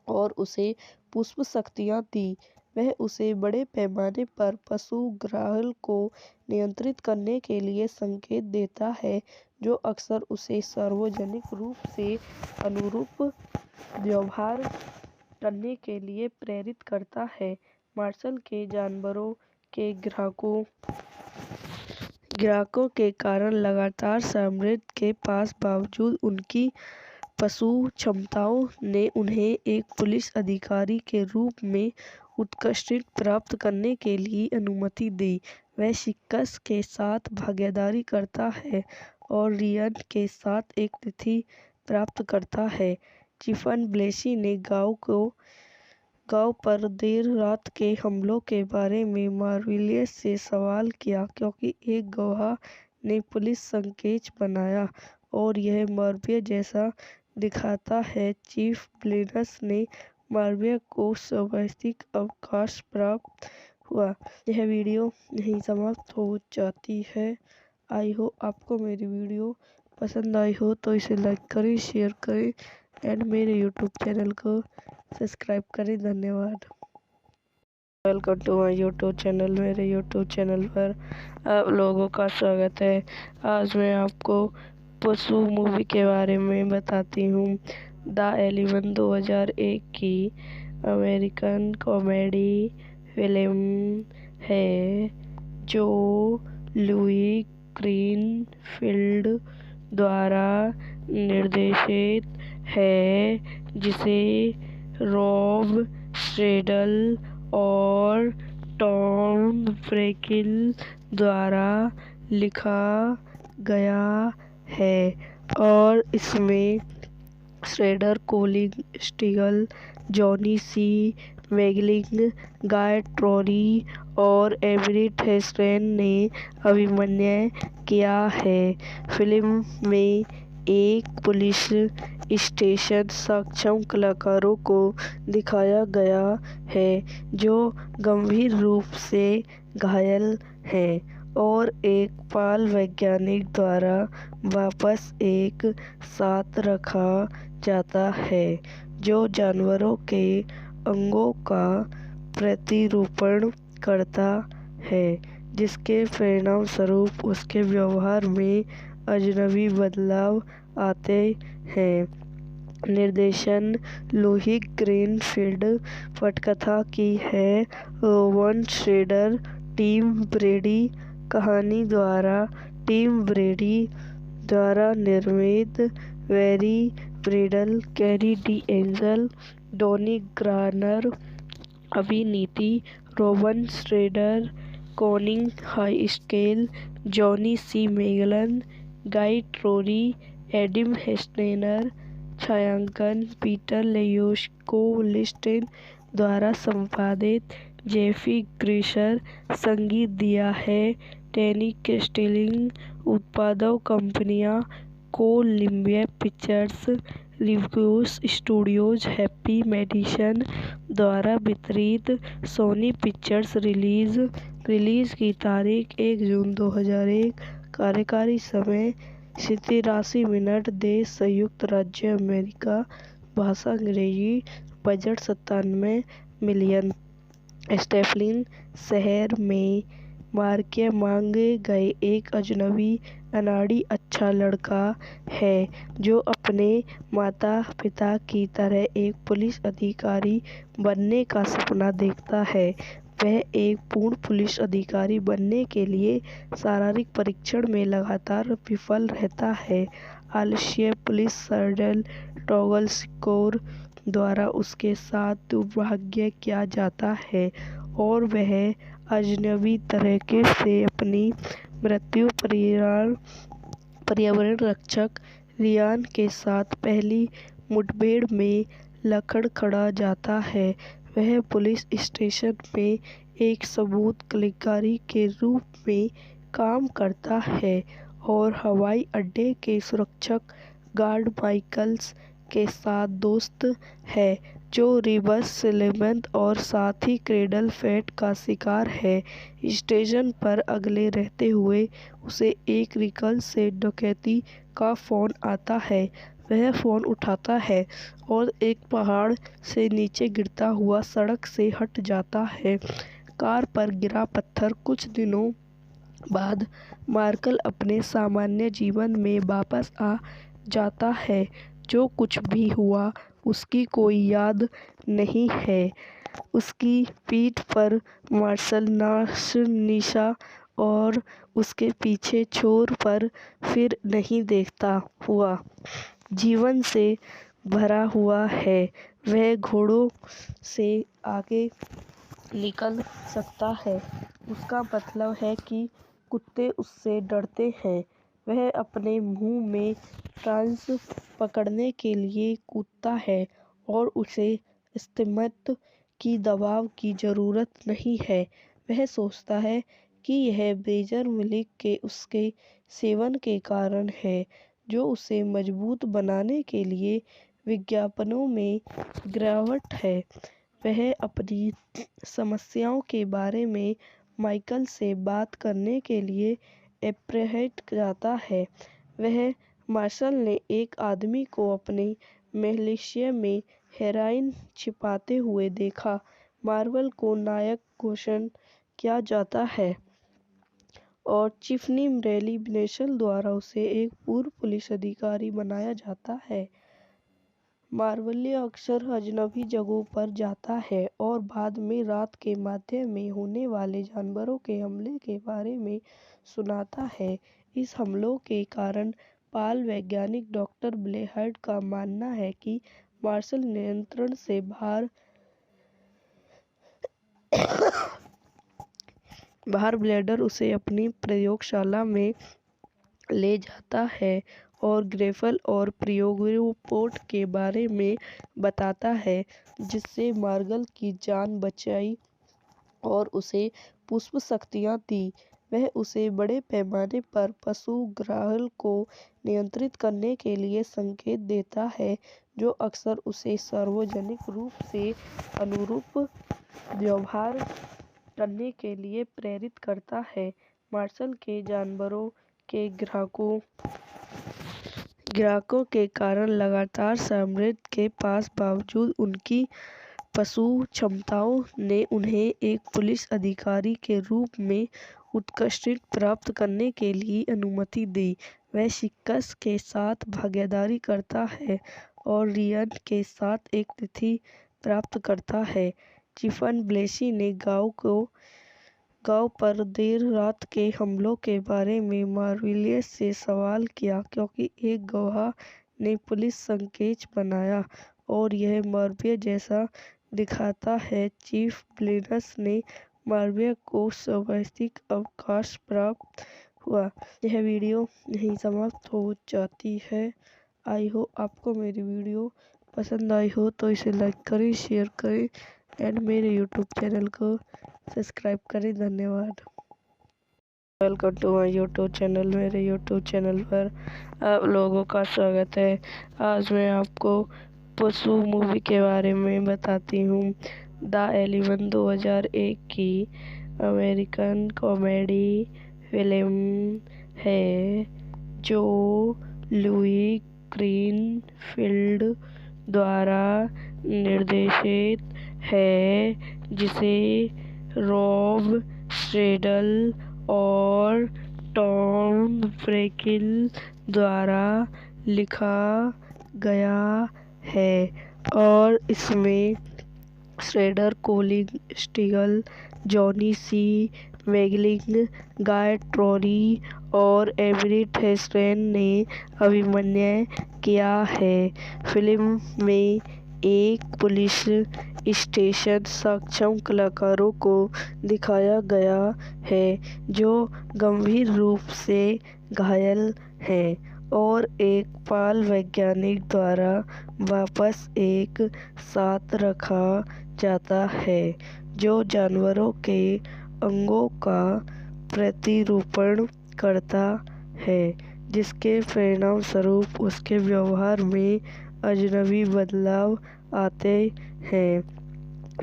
और उसे पुष्प शक्तियाँ दी। वह उसे बड़े पैमाने पर पशु-ग्राहल को नियंत्रित करने के लिए संकेत देता है, जो अक्सर उसे सार्वजनिक रूप से अनुरूप व्यवहार करने के लिए प्रेरित करता है। मार्शल के जानवरों के ग्राहकों के कारण लगातार साम्राज्य के पास बावजूद उनकी पशु क्षमताओं ने उन्हें एक पुलिस अधिकारी के रूप में उत्कृष्टता प्राप्त करने के लिए अनुमति दी। वह सिक्स के साथ भागीदारी करता है और रियान के साथ एक तिथि प्राप्त करता है। स्टीफन ब्लेसी ने गांव पर देर रात के हमलों के बारे में मार्विलियस से सवाल किया, क्योंकि एक गवाह ने पुलिस संकेत बनाया और यह मार्विया जैसा दिखाता है। चीफ ब्लेनस ने मार्विया को स्वाभाविक अवकाश प्राप्त हुआ। यह वीडियो यहीं समाप्त हो जाती है। आई होप आपको मेरी वीडियो पसंद आई हो तो इसे लाइक करें, शेयर करें एंड मेरे यूट्यूब चैनल को सब्सक्राइब करें। धन्यवाद। Welcome to my YouTube channel. मेरे यूट्यूब चैनल पर आप लोगों का स्वागत है। आज मैं आपको पशु मूवी के बारे में बताती हूँ। द एलिमेंट 2001 की अमेरिकन कॉमेडी फिल्म है, जो लुई ग्रीनफील्ड द्वारा निर्देशित है, जिसे रॉब स्ट्रेडल और टॉम ब्रेकिल द्वारा लिखा गया है और इसमें श्रेडर, कोलिन स्टीगल, जॉनी सी मैगलिंग, गाय ट्रोरी और एवरेट हेस्टेन ने अभिनय किया है। फिल्म में एक पुलिस स्टेशन सक्षम कलाकारों को दिखाया गया है जो गंभीर रूप से घायल हैं और एक बाल वैज्ञानिक द्वारा वापस एक साथ रखा जाता है, जो जानवरों के अंगों का प्रतिरूपण करता है, जिसके परिणामस्वरूप उसके व्यवहार में अजनबी बदलाव आते हैं। निर्देशन लुई ग्रीनफील्ड। पटकथा की है रोवन श्रेडर, टिम ब्रेडी। कहानी द्वारा टिम ब्रेडी द्वारा निर्मित। Barry Bradel, Carrie De Angel, Donnie Granner. अभिनीति Rowan Schrader, Conning Highscale, Johnny C Magellan, Guy Trory, Adam Hestener. छायांकन पीटर लेयूश को लिस्टेन द्वारा संपादित जेफी ग्रेशर। संगीत दिया है टैनी कैस्टिलिंग। उत्पादक कंपनियां Columbia Pictures, Reviews Studios, Happy Madison द्वारा वितरित। सोनी पिक्चर्स। रिलीज की तारीख 1 जून 2001। कार्यकारी समय 87 मिनट। देश संयुक्त राज्य अमेरिका। भाषा अंग्रेजी। Budget 97 million. स्टेफलिन शहर में मांगे गए एक अजनबी अनाड़ी अच्छा लड़का है जो अपने माता पिता की तरह एक पुलिस अधिकारी बनने का सपना देखता है। वह एक पूर्ण पुलिस अधिकारी बनने के लिए शारीरिक परीक्षण में लगातार विफल रहता है। आलस्य पुलिस सर्जन टॉगल स्कोर द्वारा उसके साथ दुर्भाग्य किया जाता है और वह अजनबी तरीके से अपनी मृत्यु पर्यावरण रक्षक रियान के साथ पहली मुठभेड़ में लड़खड़ा जाता है। वह पुलिस स्टेशन में एक सबूत कलेक्टर के रूप में काम करता है और हवाई अड्डे के सुरक्षा गार्ड माइकल्स के साथ दोस्त है जो रिवर्स सिलेमन और साथ ही क्रेडल फेट का शिकार है। स्टेशन पर अगले रहते हुए उसे एक रिकल से डकैती का फ़ोन आता है। वह फ़ोन उठाता है और एक पहाड़ से नीचे गिरता हुआ सड़क से हट जाता है। कार पर गिरा पत्थर। कुछ दिनों बाद मार्कल अपने सामान्य जीवन में वापस आ जाता है। जो कुछ भी हुआ उसकी कोई याद नहीं है। उसकी पीठ पर मार्शल निशा और उसके पीछे छोर पर फिर नहीं देखता हुआ जीवन से भरा हुआ है। वह घोड़ों से आगे निकल सकता है। उसका मतलब है कि कुत्ते उससे डरते हैं। वह अपने मुंह में फ्रांस पकड़ने के लिए कूदता है और उसे इस्तेमाल की दबाव की ज़रूरत नहीं है। वह सोचता है कि यह बेजर मिल्क के उसके सेवन के कारण है जो उसे मजबूत बनाने के लिए विज्ञापनों में गिरावट है। वह अपनी समस्याओं के बारे में माइकल से बात करने के लिए एप्रहेट जाता है। वह मार्शल ने एक आदमी को अपने मिलिशिया में हेरोइन छिपाते हुए देखा। मार्वल को नायक घोषित किया जाता है और चिफनी रेली नेशनल द्वारा उसे एक पूर्व पुलिस अधिकारी बनाया जाता है। मार्वल अक्सर अजनबी जगहों पर जाता है और बाद में रात के मध्य में होने वाले जानवरों के हमले के बारे में सुनाता है। इस हमलों के कारण बाल वैज्ञानिक डॉक्टर ब्लेहार्ड का मानना है कि मार्शल नियंत्रण से बाहर ब्लेडर उसे अपनी प्रयोगशाला में ले जाता है और ग्रेफल और प्रियोपोर्ट के बारे में बताता है जिससे मार्गल की जान बचाई और उसे पुष्प शक्तियाँ दी। वह उसे बड़े पैमाने पर पशु ग्राहल को नियंत्रित करने के लिए संकेत देता है जो अक्सर उसे सार्वजनिक रूप से अनुरूप व्यवहार करने के लिए प्रेरित करता है। मार्शल के जानवरों के ग्राहकों के कारण लगातार समृद्धि के पास बावजूद उनकी पशु क्षमताओं ने उन्हें एक पुलिस अधिकारी के रूप में उत्कृष्टता प्राप्त करने के लिए अनुमति दी। वह शिक्स के साथ भागीदारी करता है और रियान के साथ एक तिथि प्राप्त करता है। चिफन ब्लेसी ने गांव पर देर रात के हमलों के बारे में मार्विलियस से सवाल किया क्योंकि एक गवाह ने पुलिस संकेत बनाया और यह मार्विया जैसा दिखाता है। चीफ ब्लेनस ने मार्विया को स्वाभाविक अवकाश प्राप्त हुआ। यह वीडियो यहीं समाप्त हो जाती है। आई होप आपको मेरी वीडियो पसंद आई हो तो इसे लाइक करें, शेयर करें एंड मेरे यूट्यूब चैनल को सब्सक्राइब करें। धन्यवाद। Welcome to my YouTube channel. मेरे यूट्यूब चैनल पर आप लोगों का स्वागत है। आज मैं आपको पशु मूवी के बारे में बताती हूँ। द एलिफेंट 2001 की अमेरिकन कॉमेडी फिल्म है जो लुई ग्रीनफील्ड द्वारा निर्देशित है जिसे रॉब स्ट्रेडल और टॉम ब्रेकिल द्वारा लिखा गया है और इसमें श्रेडर, कोलिन स्टीगल, जॉनी सी मैगलिंग, गाय ट्रोरी और एवरेट हेस्टेन ने अभिनय किया है। फिल्म में एक पुलिस स्टेशन सक्षम कलाकारों को दिखाया गया है जो गंभीर रूप से घायल हैं और एक बाल वैज्ञानिक द्वारा वापस एक साथ रखा जाता है जो जानवरों के अंगों का प्रतिरूपण करता है जिसके परिणामस्वरूप उसके व्यवहार में अजनबी बदलाव आते हैं।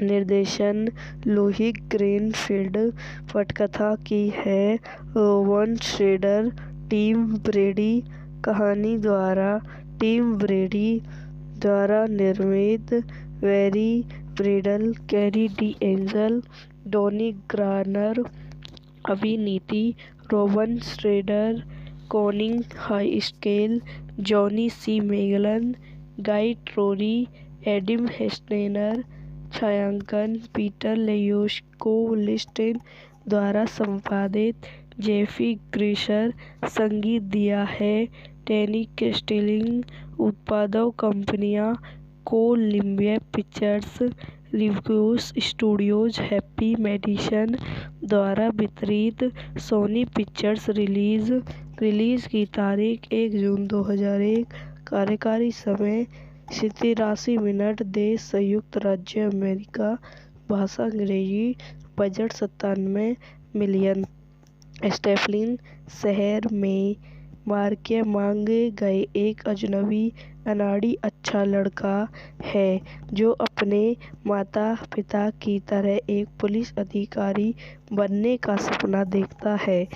निर्देशन लोहित ग्रीनफील्ड। पटकथा की है रोवन श्रेडर। टिम ब्रेडी। कहानी द्वारा टिम ब्रेडी द्वारा निर्मित। Barry Bradel, Carrie De Angel, Donnie Granner. अभिनीति Rowan Schrader, Conning Highscale, Johnny C Magellan, Guy Trory, Adam Hestener. छायांकन पीटर लेयोस्को-लिस्टेन द्वारा संपादित। जेफी ग्रीशर। संगीत दिया है टैनी कैस्टिलिंग। उत्पादक कंपनियां Columbia Pictures, Reviews Studios, Happy Madison द्वारा वितरित। सोनी पिक्चर्स। रिलीज की तारीख 1 जून 2001। कार्यकारी समय 87 मिनट। देश संयुक्त राज्य अमेरिका। भाषा अंग्रेजी। Budget 97 million. स्टेफलिन शहर में मार्के मांगे गए एक अजनबी अनाड़ी अच्छा लड़का है जो अपने माता पिता की तरह एक पुलिस अधिकारी बनने का सपना देखता है।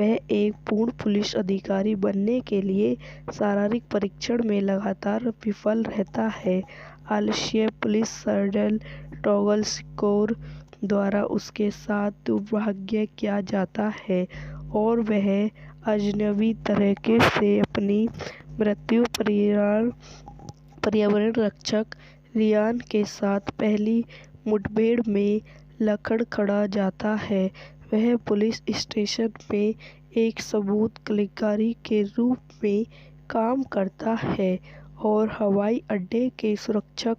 वह एक पूर्ण पुलिस अधिकारी बनने के लिए शारीरिक परीक्षण में लगातार विफल रहता है। आलस्य पुलिस सर्जन टॉगल स्कोर द्वारा उसके साथ दुर्भाग्य किया जाता है और वह अजनबी तरीके से अपनी मृत्यु पर्यावरण रक्षक रियान के साथ पहली मुठभेड़ में लड़खड़ा जाता है। वह पुलिस स्टेशन में एक सबूत कलेक्टर के रूप में काम करता है और हवाई अड्डे के सुरक्षक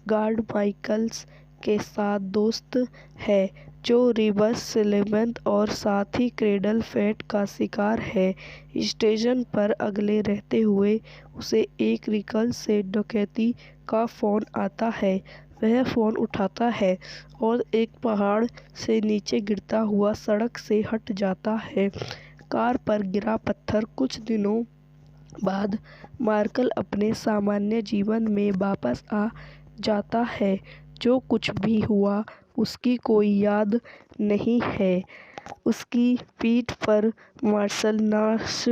गार्ड माइकल्स के साथ दोस्त है जो रिवर्स स्लेमन और साथ ही क्रेडल फेट का शिकार है। स्टेशन पर अकेले रहते हुए उसे एक रिकल से डकैती का फोन आता है। वह फोन उठाता है और एक पहाड़ से नीचे गिरता हुआ सड़क से हट जाता है। कार पर गिरा पत्थर। कुछ दिनों बाद मार्कल अपने सामान्य जीवन में वापस आ जाता है। जो कुछ भी हुआ उसकी कोई याद नहीं है। उसकी पीठ पर मार्शल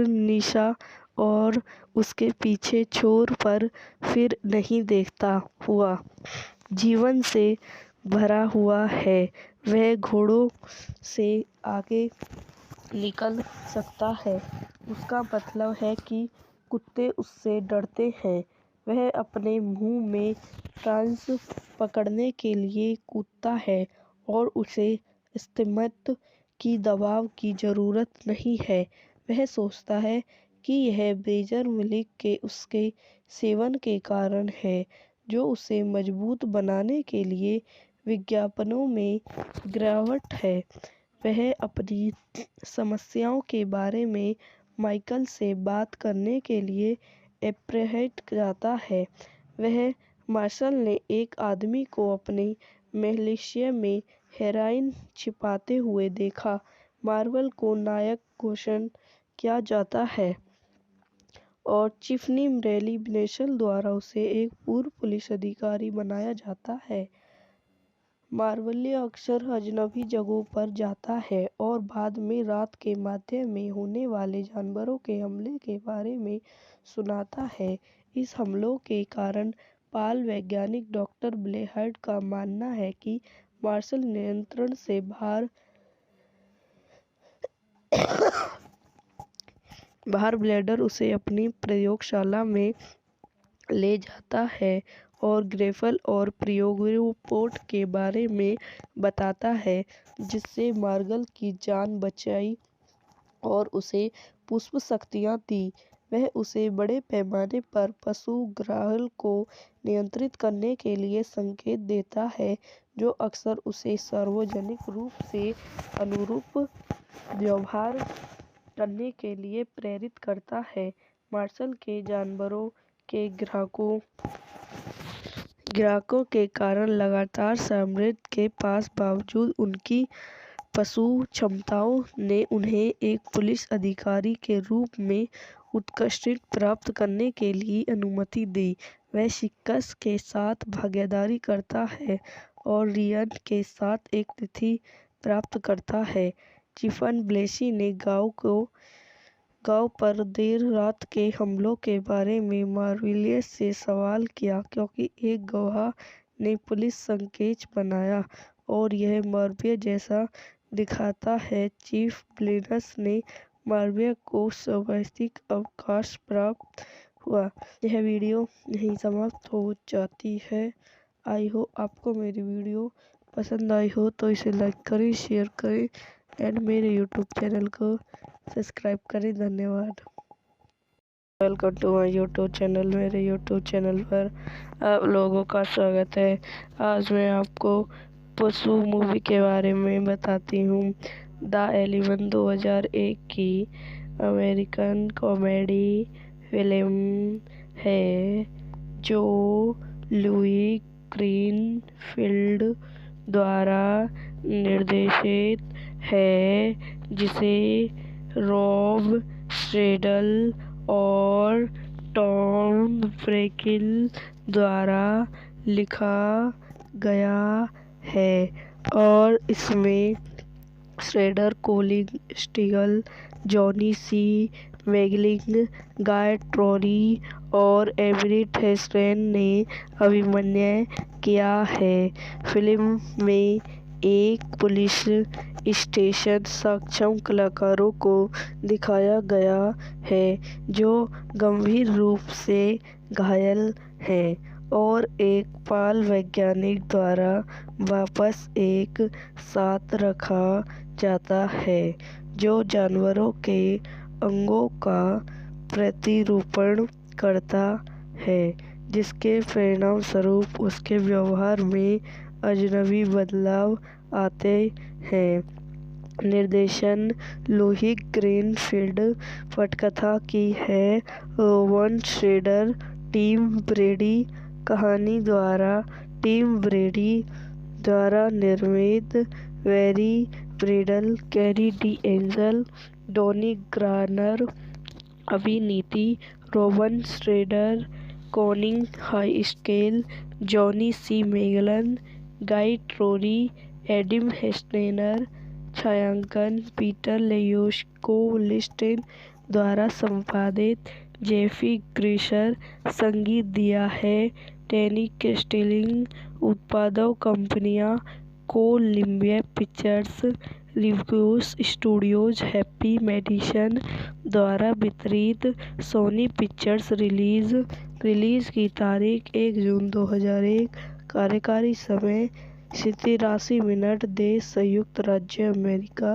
निशा और उसके पीछे छोर पर फिर नहीं देखता हुआ जीवन से भरा हुआ है। वह घोड़ों से आगे निकल सकता है। उसका मतलब है कि कुत्ते उससे डरते हैं। वह अपने मुंह में ट्रांस पकड़ने के लिए कूदता है और उसे स्तिमित की दबाव की जरूरत नहीं है। वह सोचता है कि यह ब्रेजर मिल्क के उसके सेवन के कारण है जो उसे मजबूत बनाने के लिए विज्ञापनों में गिरावट है। वह अपनी समस्याओं के बारे में माइकल से बात करने के लिए एप्रहेट जाता है। वह मार्शल ने एक आदमी को अपने मिलिशिया में हेरोइन छिपाते हुए देखा। मार्वल को नायक घोषित किया जाता है और टिफ़नी रेली-बेनेशल द्वारा उसे एक पूर्व पुलिस अधिकारी बनाया जाता है। मार्वल अक्सर अजनबी जगहों पर जाता है और बाद में रात के मध्य में होने वाले जानवरों के हमले के बारे में सुनाता है। इस हमलों के कारण पाल वैज्ञानिक डॉक्टर ब्लेहार्ड का मानना है कि मार्शल नियंत्रण से बाहर ब्लेडर उसे अपनी प्रयोगशाला में ले जाता है और ग्रेफल और प्रयोग के बारे में बताता है जिससे मार्गल की जान बचाई और उसे पुष्प शक्तियाँ दी। वह उसे बड़े पैमाने पर पशु ग्राहल को नियंत्रित करने के लिए संकेत देता है जो अक्सर उसे सार्वजनिक रूप से अनुरूप व्यवहार करने के लिए प्रेरित करता है। मार्शल के जानवरों के ग्राहकों के कारण लगातार समृद्धि के बावजूद उनकी पशु क्षमताओं ने उन्हें एक पुलिस अधिकारी के रूप में उत्कृष्ट प्राप्त करने के लिए अनुमति दी। वह शिक्कस के साथ भागीदारी करता है और रियान के साथ एक तिथि प्राप्त करता है। स्टीफन ब्लेसी ने गांव पर देर रात के हमलों के बारे में मार्विलियस से सवाल किया क्योंकि एक गवाह ने पुलिस संकेत बनाया और यह मार्विया जैसा दिखाता है। चीफ ब्लेनस ने मार्विया को स्वाभाविक अवकाश प्राप्त हुआ। यह वीडियो यहीं समाप्त हो जाती है। आई होप आपको मेरी वीडियो पसंद आई हो तो इसे लाइक करें, शेयर करें एंड मेरे यूट्यूब चैनल को सब्सक्राइब करें। धन्यवाद। Welcome to my YouTube channel. मेरे यूट्यूब चैनल पर आप लोगों का स्वागत है। आज मैं आपको पशु मूवी के बारे में बताती हूँ। द एलिवेंट 2001 की अमेरिकन कॉमेडी फिल्म है जो लुई ग्रीनफील्ड द्वारा निर्देशित है, जिसे रॉब स्ट्रेडल और टॉम ब्रेकिल द्वारा लिखा गया है और इसमें श्रेडर, कोलिन स्टीगल, जॉनी सी मैगलिंग, गाय ट्रोरी और एवरेट हेस्टेन ने अभिनय किया है। फिल्म में एक पुलिस स्टेशन सक्षम कलाकारों को दिखाया गया है जो गंभीर रूप से घायल हैं और एक बाल वैज्ञानिक द्वारा वापस एक साथ रखा जाता है जो जानवरों के अंगों का प्रतिरूपण करता है, जिसके परिणामस्वरूप उसके व्यवहार में अजनबी बदलाव आते हैं। निर्देशन लुई ग्रीनफील्ड। पटकथा की है रोवन श्रेडर, टिम ब्रेडी। कहानी द्वारा टिम ब्रेडी द्वारा निर्मित। Barry Bradel, Carrie De Angel, Donnie Granner. अभिनीति Rowan Schrader, Conning Highscale, Johnny C Magellan, Guy Trory, Adam Hestener. छायांकन पीटर लेयूश को-लिस्टेन द्वारा संपादित जेफी ग्रीशर। संगीत दिया है टैनी कैस्टिलिंग। उत्पादक कंपनियां Columbia Pictures, Reviews Studios, Happy Madison द्वारा वितरित। सोनी पिक्चर्स। रिलीज की तारीख 1 जून 2001। कार्यकारी समय 87 मिनट। देश संयुक्त राज्य अमेरिका।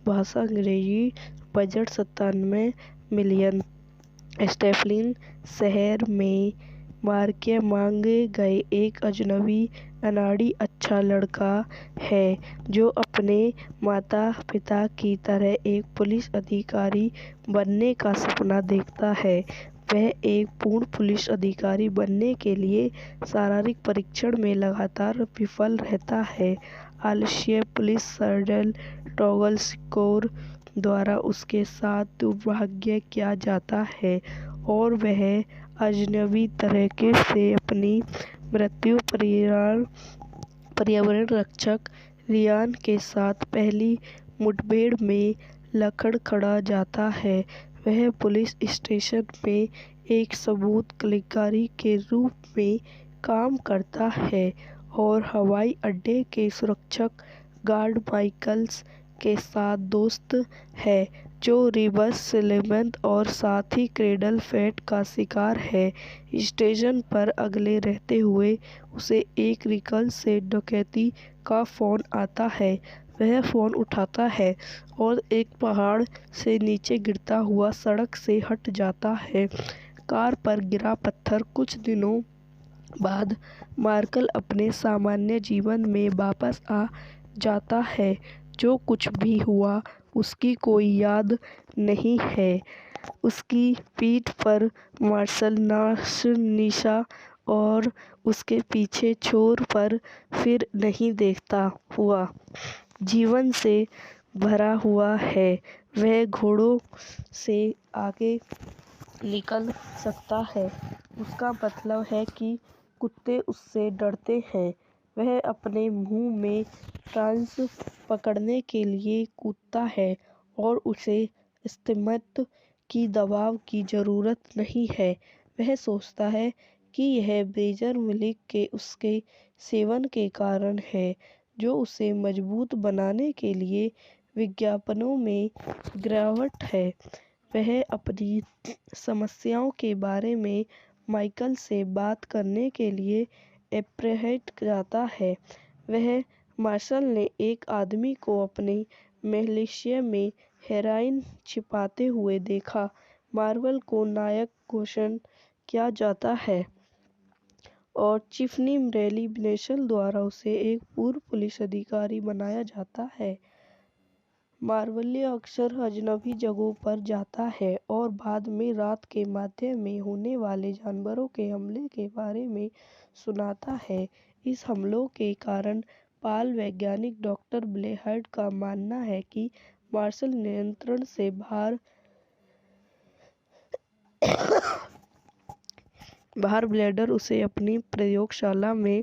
भाषा अंग्रेजी। Budget 97 million. स्टेफलिन शहर में मार्के मांगे गए एक अजनबी अनाड़ी अच्छा लड़का है जो अपने माता पिता की तरह एक पुलिस अधिकारी बनने का सपना देखता है। वह एक पूर्ण पुलिस अधिकारी बनने के लिए शारीरिक परीक्षण में लगातार विफल रहता है। आलस्य पुलिस सर्जन टॉगल स्कोर द्वारा उसके साथ दुर्भाग्य किया जाता है और वह अजनबी तरीके से अपनी मृत्यु पर्यावरण रक्षक रियान के साथ पहली मुठभेड़ में लड़खड़ा जाता है। वह पुलिस स्टेशन में एक सबूत कलेक्टर के रूप में काम करता है और हवाई अड्डे के सुरक्षक गार्ड माइकल्स के साथ दोस्त है जो रिबस सिलेमन और साथ ही क्रेडल फेट का शिकार है। स्टेशन पर अकेले रहते हुए उसे एक रिकल से डकैती का फोन आता है। वह फोन उठाता है और एक पहाड़ से नीचे गिरता हुआ सड़क से हट जाता है। कार पर गिरा पत्थर। कुछ दिनों बाद मार्कल अपने सामान्य जीवन में वापस आ जाता है। जो कुछ भी हुआ उसकी कोई याद नहीं है। उसकी पीठ पर मार्शल निशा और उसके पीछे छोर पर फिर नहीं देखता हुआ जीवन से भरा हुआ है। वह घोड़ों से आगे निकल सकता है। उसका मतलब है कि कुत्ते उससे डरते हैं। वह अपने मुंह में फ्रांस पकड़ने के लिए कूदता है और उसे इस्तेमाल की दबाव की ज़रूरत नहीं है। वह सोचता है कि यह बेजर मिल्क के उसके सेवन के कारण है, जो उसे मजबूत बनाने के लिए विज्ञापनों में गिरावट है। वह अपनी समस्याओं के बारे में माइकल से बात करने के लिए एप्रहेट जाता है। वह मार्शल ने एक आदमी को अपने मिलिशिया में हेरोइन छिपाते हुए देखा। मार्वल को नायक घोषित किया जाता है और टिफ़नी रेली नेशनल द्वारा उसे एक पूर्व पुलिस अधिकारी बनाया जाता है। मार्वल अक्सर अजनबी जगहों पर जाता है और बाद में रात के मध्य में होने वाले जानवरों के हमले के बारे में सुनाता है। इस हमलों के कारण बाल वैज्ञानिक डॉक्टर ब्लेहार्ड का मानना है कि मार्शल नियंत्रण से बाहर ब्लेडर उसे अपनी प्रयोगशाला में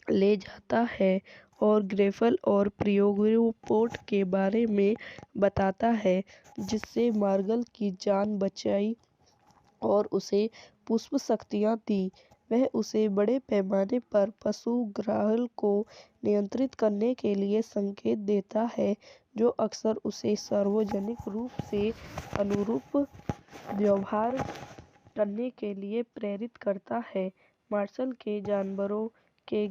ले जाता है और ग्रेफल और प्रयोग के बारे में बताता है, जिससे मार्गल की जान बचाई और उसे पुष्प शक्तियाँ दी। वह उसे बड़े पैमाने पर पशु ग्राहल को नियंत्रित करने के लिए संकेत देता है, जो अक्सर उसे सार्वजनिक रूप से अनुरूप व्यवहार करने के लिए प्रेरित करता है। मार्शल के जानवरों के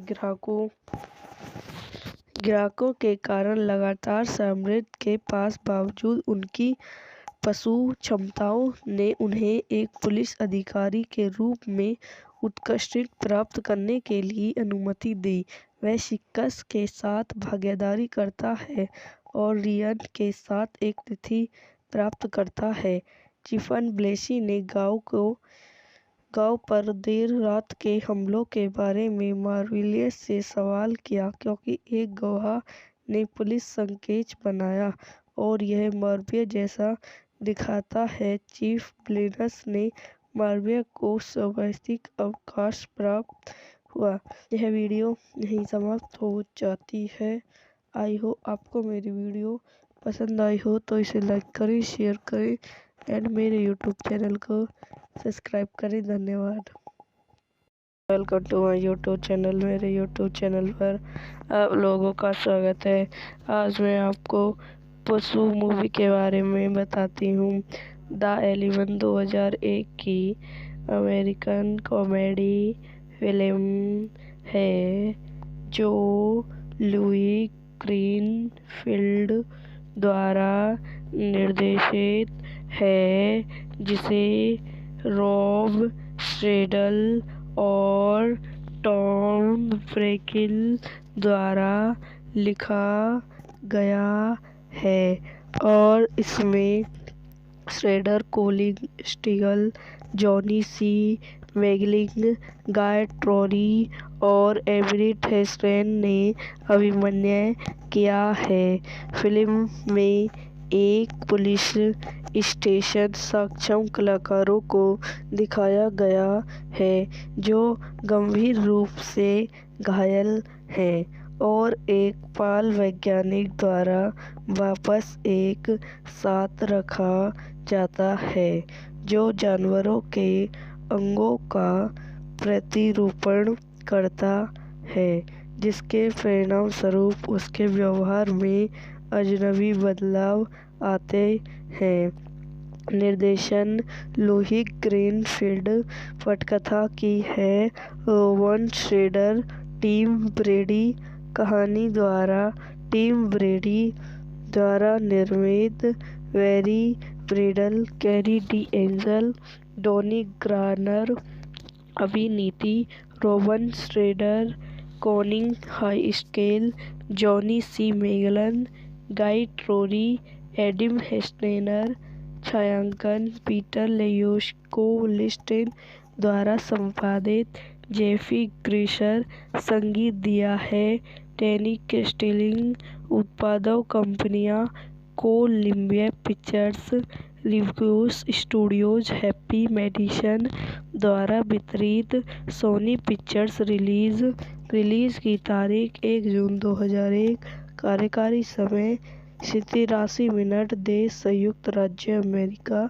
ग्राहकों के कारण लगातार समृद्धि के पास बावजूद उनकी पशु क्षमताओं ने उन्हें एक पुलिस अधिकारी के रूप में उत्कृष्टता प्राप्त करने के लिए अनुमति दी। वह शिक्स के साथ भागीदारी करता है और रियान के साथ एक तिथि प्राप्त करता है। स्टीफन ब्लेसी ने गांव पर देर रात के हमलों के बारे में मार्विलियस से सवाल किया, क्योंकि एक गवाह ने पुलिस संकेत बनाया और यह मार्विया जैसा दिखता है। चीफ ब्लेनस ने मार्विया को स्वाभाविक अवकाश प्राप्त हुआ। यह वीडियो यहीं समाप्त हो जाती है। आई होप आपको मेरी वीडियो पसंद आई हो तो इसे लाइक करें, शेयर करें एंड मेरे यूट्यूब चैनल को सब्सक्राइब करें। धन्यवाद। Welcome to my YouTube channel. मेरे यूट्यूब चैनल पर आप लोगों का स्वागत है। आज मैं आपको पशु मूवी के बारे में बताती हूँ। द एलिमेंट 2001 की अमेरिकन कॉमेडी फिल्म है, जो लुई ग्रीनफील्ड द्वारा निर्देशित है, जिसे रॉब स्ट्रेडल और टॉम ब्रेकिल द्वारा लिखा गया है और इसमें श्रेडर, कोलिन स्टीगल, जॉनी सी मैगलिंग, गाय ट्रोरी और एवरेट हेस्टेन ने अभिनय किया है। फिल्म में एक पुलिस स्टेशन सक्षम कलाकारों को दिखाया गया है जो गंभीर रूप से घायल हैं और एक बाल वैज्ञानिक द्वारा वापस एक साथ रखा जाता है, जो जानवरों के अंगों का प्रतिरूपण करता है, जिसके परिणामस्वरूप उसके व्यवहार में अजनबी बदलाव आते हैं। निर्देशन लुई ग्रीनफील्ड, पटकथा की है रोबन श्रेडर, टिम ब्रेडी, कहानी द्वारा टिम ब्रेडी द्वारा निर्मित, Barry Bradel, Carrie De Angel, Donnie Granner, अभिनीति Roban Schrader, Conning Highscale, Johnny C Magellan, Guy Trory, Adam Hestener, छायांकन पीटर लेयोस्को-लिस्टेन द्वारा संपादित, जेफी ग्रीशर, संगीत दिया है डैनी क्रिस्टलिंग, उत्पादक कंपनियां Columbia Pictures, Reviews Studios Happy Madison द्वारा वितरित सोनी पिक्चर्स रिलीज की तारीख 1 जून 2001। कार्यकारी समय 83 मिनट। देश संयुक्त राज्य अमेरिका।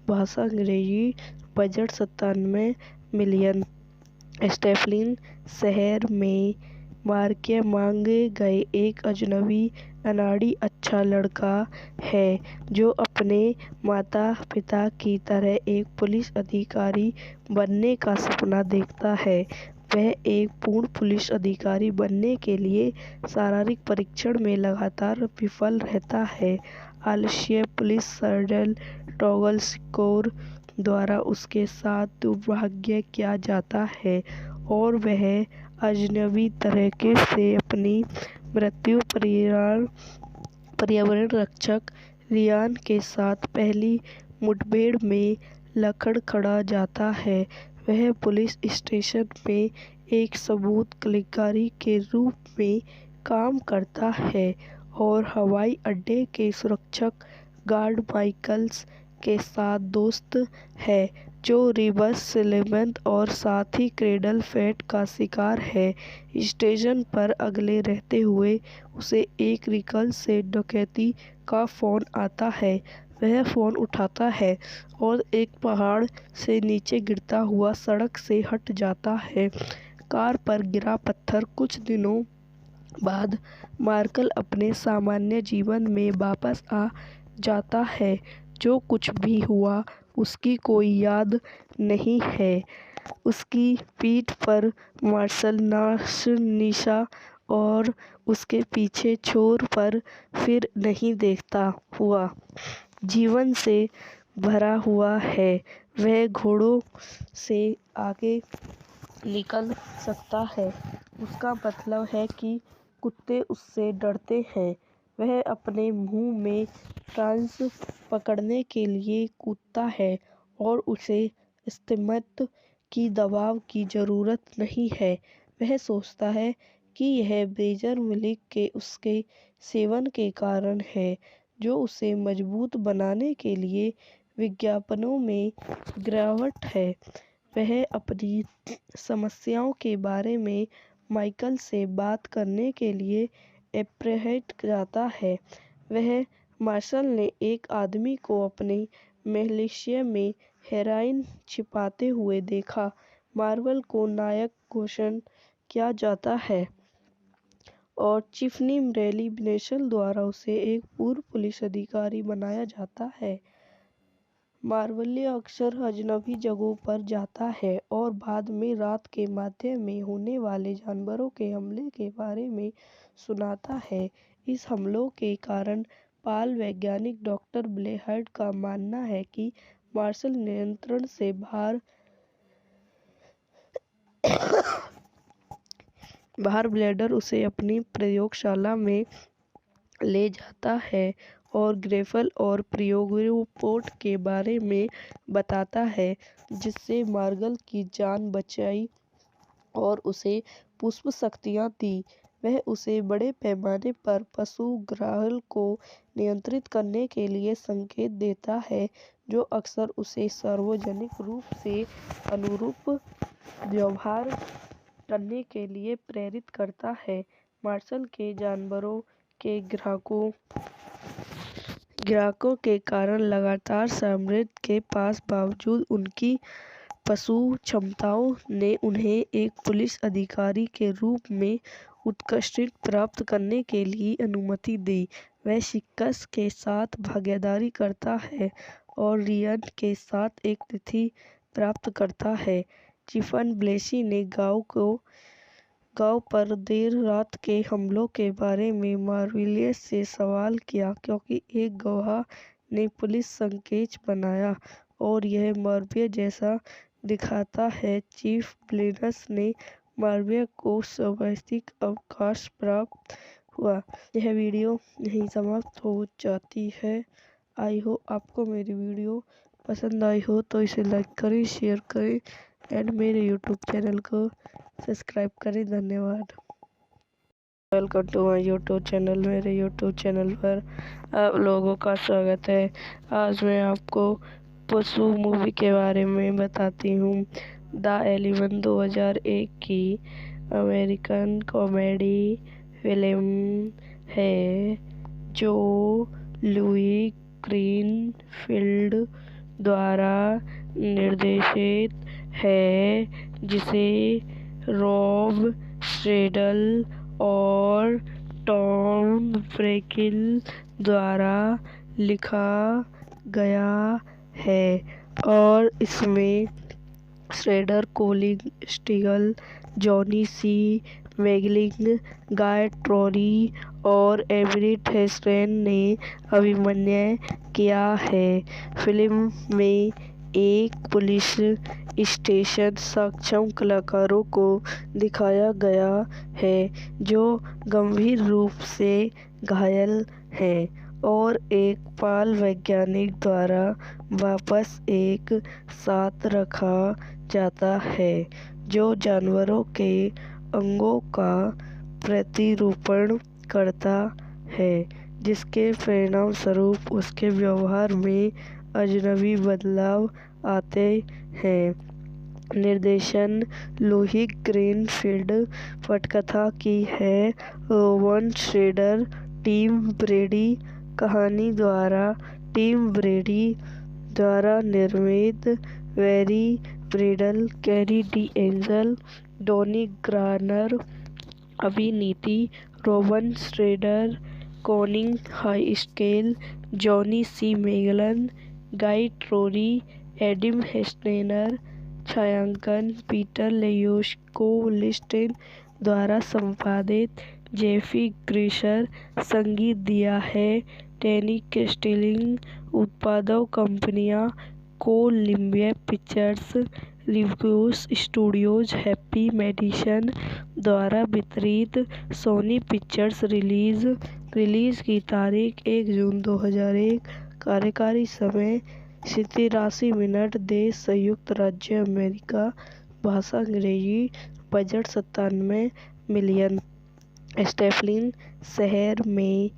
भाषा अंग्रेजी। Budget 97 million. स्टेफलिन शहर में मार्के मांगे गए एक अजनबी अनाड़ी अच्छा लड़का है जो अपने माता पिता की तरह एक पुलिस अधिकारी बनने का सपना देखता है। वह एक पूर्ण पुलिस अधिकारी बनने के लिए शारीरिक परीक्षण में लगातार विफल रहता है। आलस्य पुलिस सर्जन टॉगल स्कोर द्वारा उसके साथ दुर्भाग्य किया जाता है और वह अजनबी तरीके से अपनी मृत्यु पर्यावरण रक्षक रियान के साथ पहली मुठभेड़ में लड़खड़ा जाता है। वह पुलिस स्टेशन में एक सबूत कलेक्टर के रूप में काम करता है और हवाई अड्डे के सुरक्षक गार्ड माइकल्स के साथ दोस्त है जो रिवर्स स्लेमन और साथ ही क्रेडल फेट का शिकार है। स्टेशन पर अकेले रहते हुए उसे एक रिकल से डकैती का फोन आता है। वह फोन उठाता है और एक पहाड़ से नीचे गिरता हुआ सड़क से हट जाता है। कार पर गिरा पत्थर। कुछ दिनों बाद मार्कल अपने सामान्य जीवन में वापस आ जाता है। जो कुछ भी हुआ उसकी कोई याद नहीं है। उसकी पीठ पर मार्शल निशा और उसके पीछे छोर पर फिर नहीं देखता हुआ जीवन से भरा हुआ है। वह घोड़ों से आगे निकल सकता है। उसका मतलब है कि कुत्ते उससे डरते हैं। वह अपने मुंह में फ्रांस पकड़ने के लिए कूदता है और उसे स्तिमित की दबाव की जरूरत नहीं है। वह सोचता है कि यह बेजर मिल्क के उसके सेवन के कारण है जो उसे मजबूत बनाने के लिए विज्ञापनों में गिरावट है। वह अपनी समस्याओं के बारे में माइकल से बात करने के लिए एप्रहेट जाता है। वह मार्शल ने एक आदमी को अपने मिलिशिया में हेरोइन छिपाते हुए देखा। मार्वल को नायक घोषित किया जाता है और चिफनी रेली नेशनल द्वारा उसे एक पूर्व पुलिस अधिकारी बनाया जाता है। मार्वल अक्सर अजनबी जगहों पर जाता है और बाद में रात के मध्य में होने वाले जानवरों के हमले के बारे में सुनाता है। इस हमलों के कारण पाल वैज्ञानिक डॉक्टर ब्लेहार्ड का मानना है कि मार्शल नियंत्रण से बाहर ब्लेडर उसे अपनी प्रयोगशाला में ले जाता है और ग्रेफल और प्रियोपोर्ट के बारे में बताता है जिससे मार्गल की जान बचाई और उसे पुष्प शक्तियाँ दी। वह उसे बड़े पैमाने पर पशु ग्राहल को नियंत्रित करने के लिए संकेत देता है जो अक्सर उसे सार्वजनिक रूप से अनुरूप व्यवहार करने के लिए प्रेरित करता है। मार्शल के जानवरों के ग्राहकों के कारण लगातार समृद्धि के बावजूद उनकी पशु क्षमताओं ने उन्हें एक पुलिस अधिकारी के रूप में उत्कृष्टता प्राप्त करने के लिए अनुमति दी। वह शिक्स के साथ भागीदारी करता है और रियान के साथ एक तिथि प्राप्त करता है। चिफन ब्लेसी ने गांव पर देर रात के हमलों के बारे में मार्विलियस से सवाल किया क्योंकि एक गवाह ने पुलिस संकेत बनाया और यह मार्विया जैसा दिखाता है। चीफ ब्लेनस ने मार्विया को स्वाभाविक अवकाश प्राप्त हुआ। यह वीडियो यहीं समाप्त हो जाती है। आई हो आपको मेरी वीडियो पसंद आई हो तो इसे लाइक करें, शेयर करें एंड मेरे यूट्यूब चैनल को सब्सक्राइब करें। धन्यवाद। Welcome to my YouTube channel. मेरे यूट्यूब चैनल पर आप लोगों का स्वागत है। आज मैं आपको पशु मूवी के बारे में बताती हूँ। द एलिवन 2001 की अमेरिकन कॉमेडी फिल्म है जो लुई ग्रीनफील्ड द्वारा निर्देशित है, जिसे रॉब स्ट्रेडल और टॉम ब्रेकिल द्वारा लिखा गया है और इसमें श्रेडर, कोलिन स्टीगल, जॉनी सी मैगलिंग, गाय ट्रोरी और एवरेट हेस्टेन ने अभिनय किया है। फिल्म में एक पुलिस स्टेशन सक्षम कलाकारों को दिखाया गया है जो गंभीर रूप से घायल हैं और एक बाल वैज्ञानिक द्वारा वापस एक साथ रखा जाता है जो जानवरों के अंगों का प्रतिरूपण करता है, जिसके परिणामस्वरूप उसके व्यवहार में अजनबी बदलाव आते हैं। निर्देशन लुई ग्रीनफील्ड, पटकथा की है रोवन श्रेडर, टिम ब्रेडी, कहानी द्वारा टिम ब्रेडी द्वारा निर्मित, Barry Bradel, Carrie De Angel, Donnie Granner, अभिनीति Rowan Schrader, Conning Highscale, Johnny C Magellan, Guy Trory, Adam Hestener, छायांकन पीटर लेयोस्को-लिस्टेन द्वारा संपादित, जेफी ग्रीशर, संगीत दिया है टैनी कैस्टिलिंग, उत्पादक कंपनियां Columbia Pictures, Reviews Studios, Happy Madison द्वारा वितरित, सोनी पिक्चर्स। रिलीज की तारीख 1 जून 2001, कार्यकारी समय 87 मिनट, देश संयुक्त राज्य अमेरिका, भाषा अंग्रेजी, बजट 97 मिलियन। स्टेफलिन शहर में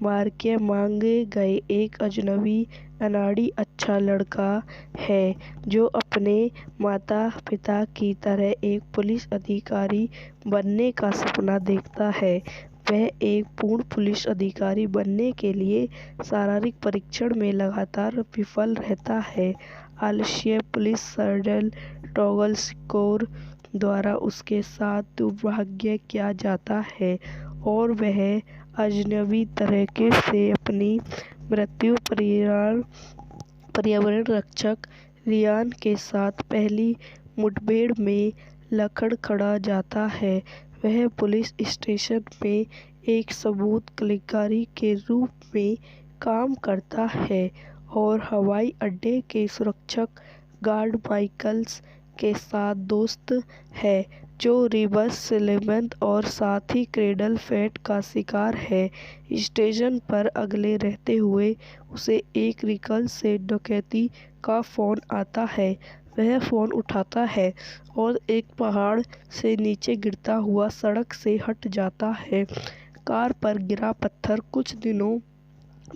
मार मांगे गए एक अजनबी अनाड़ी अच्छा लड़का है जो अपने माता पिता की तरह एक पुलिस अधिकारी बनने का सपना देखता है। वह एक पूर्ण पुलिस अधिकारी बनने के लिए शारीरिक परीक्षण में लगातार विफल रहता है। आलस्य पुलिस सर्जन टॉगल स्कोर द्वारा उसके साथ दुर्भाग्य किया जाता है और वह अजनबी तरीके से अपनी मृत्यु पर्यावरण रक्षक रियान के साथ पहली मुठभेड़ में लड़खड़ा जाता है। वह पुलिस स्टेशन में एक सबूत कलेक्टर के रूप में काम करता है और हवाई अड्डे के सुरक्षक गार्ड माइकल्स के साथ दोस्त है जो रिबस सिलेमन और साथ ही क्रेडल फेट का शिकार है। स्टेशन पर अकेले रहते हुए उसे एक रिकल से डकैती का फोन आता है। वह फोन उठाता है और एक पहाड़ से नीचे गिरता हुआ सड़क से हट जाता है। कार पर गिरा पत्थर। कुछ दिनों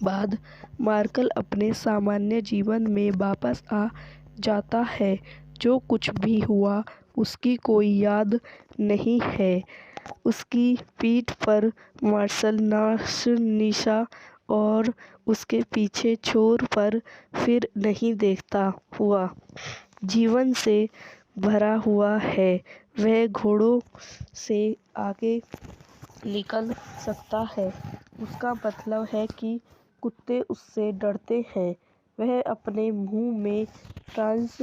बाद मार्कल अपने सामान्य जीवन में वापस आ जाता है। जो कुछ भी हुआ उसकी कोई याद नहीं है। उसकी पीठ पर मार्शल निशा और उसके पीछे छोर पर फिर नहीं देखता हुआ जीवन से भरा हुआ है। वह घोड़ों से आगे निकल सकता है, उसका मतलब है कि कुत्ते उससे डरते हैं। वह अपने मुंह में ट्रांस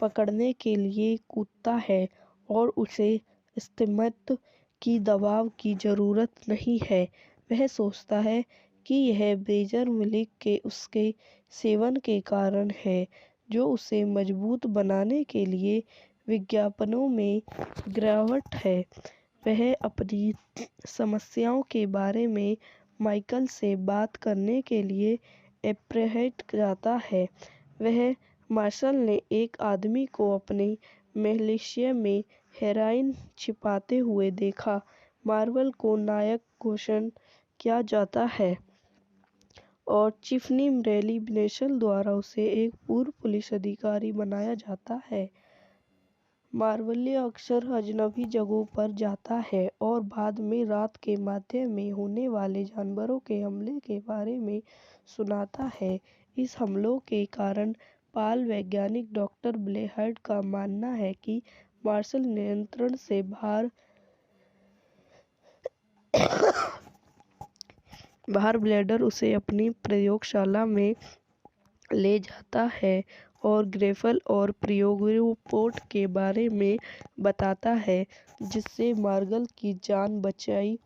पकड़ने के लिए कूदता है और उसे स्तिमित की दबाव की जरूरत नहीं है। वह सोचता है कि यह बेजर मिल्क के उसके सेवन के कारण है जो उसे मजबूत बनाने के लिए विज्ञापनों में गिरावट है। वह अपनी समस्याओं के बारे में माइकल से बात करने के लिए एप्रहेट जाता है। वह मार्शल ने एक आदमी को अपने मिलिशिया में हेरोइन छिपाते हुए देखा। मार्वल को नायक घोषण किया जाता है और टिफ़नी रेली नेशनल द्वारा उसे एक पूर्व पुलिस अधिकारी बनाया जाता है। मार्वल्य अक्सर अजनबी जगहों पर जाता है और बाद में रात के मध्य में होने वाले जानवरों के हमले के बारे में सुनाता है। इस हमलों के कारण बाल वैज्ञानिक डॉक्टर ब्लेहार्ड का मानना है कि मार्शल नियंत्रण से बाहर ब्लेडर उसे अपनी प्रयोगशाला में ले जाता है और ग्रेफल और प्रियोपोर्ट के बारे में बताता है, जिससे मार्गल की जान बचाई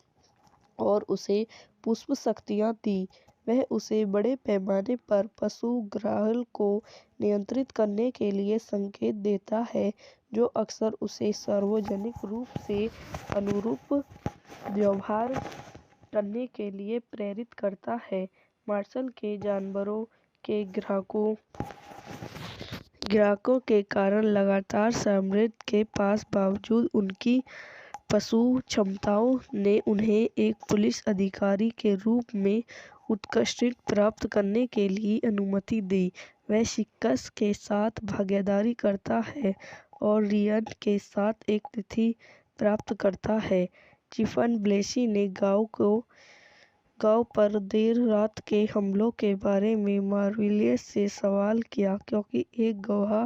और उसे पुष्प शक्तियाँ दी। वह उसे बड़े पैमाने पर पशु ग्राहल को नियंत्रित करने के लिए संकेत देता है, जो अक्सर उसे सार्वजनिक रूप से अनुरूप व्यवहार करने के लिए प्रेरित करता है। मार्शल के जानवरों के ग्राहकों के कारण लगातार समृद्धि के बावजूद उनकी पशु क्षमताओं ने उन्हें एक पुलिस अधिकारी के रूप में उत्कृष्टता प्राप्त करने के लिए अनुमति दी। वह सिक्स के साथ भागीदारी करता है और रियान के साथ एक तिथि प्राप्त करता है। स्टीफन ब्लेसी ने गांव पर देर रात के हमलों के बारे में मार्विलियस से सवाल किया, क्योंकि एक गवाह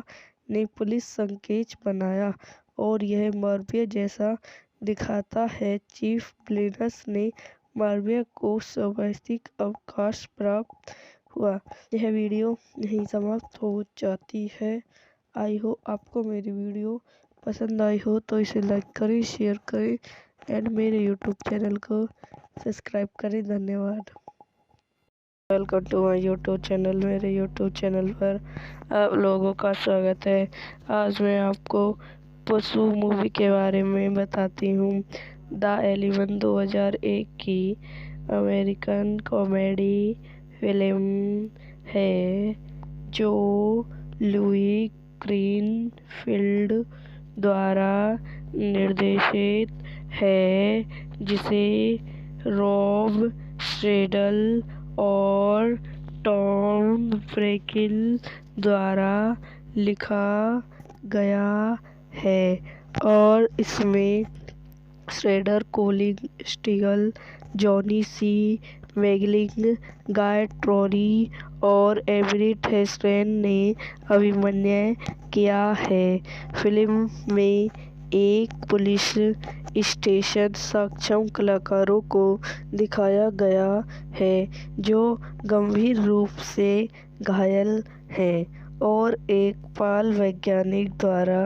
ने पुलिस संकेत बनाया और यह मार्विया जैसा दिखता है। चीफ ब्लेनस ने मार्विया को स्वाभाविक अवकाश प्राप्त हुआ। यह वीडियो यहीं समाप्त हो जाती है। आई होप आपको मेरी वीडियो पसंद आई हो तो इसे लाइक करें, शेयर करें एंड मेरे यूट्यूब चैनल को सब्सक्राइब करें। धन्यवाद। Welcome to my YouTube channel. मेरे यूट्यूब चैनल पर आप लोगों का स्वागत है। आज मैं आपको पशु मूवी के बारे में बताती हूँ। द एलिवेंट 2001 की अमेरिकन कॉमेडी फिल्म है, जो लुई ग्रीनफील्ड द्वारा निर्देशित है, जिसे रॉब स्ट्रेडल और टॉम ब्रेकिल द्वारा लिखा गया है और इसमें श्रेडर, कोलिन स्टीगल, जॉनी सी मैगलिंग, गाय ट्रोरी और एवरेट हेस्टेन ने अभिनय किया है। फिल्म में एक पुलिस स्टेशन सक्षम कलाकारों को दिखाया गया है, जो गंभीर रूप से घायल हैं और एक बाल वैज्ञानिक द्वारा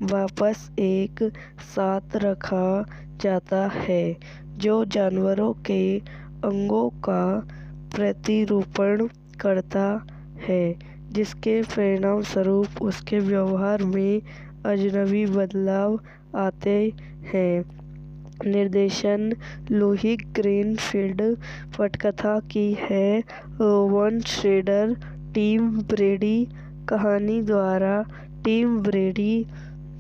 वापस एक साथ रखा जाता है, जो जानवरों के अंगों का प्रतिरूपण करता है, जिसके परिणामस्वरूप उसके व्यवहार में अजनबी बदलाव आते हैं। निर्देशन लुई ग्रीनफील्ड। पटकथा की है रोवन श्रेडर, टिम ब्रेडी। कहानी द्वारा टिम ब्रेडी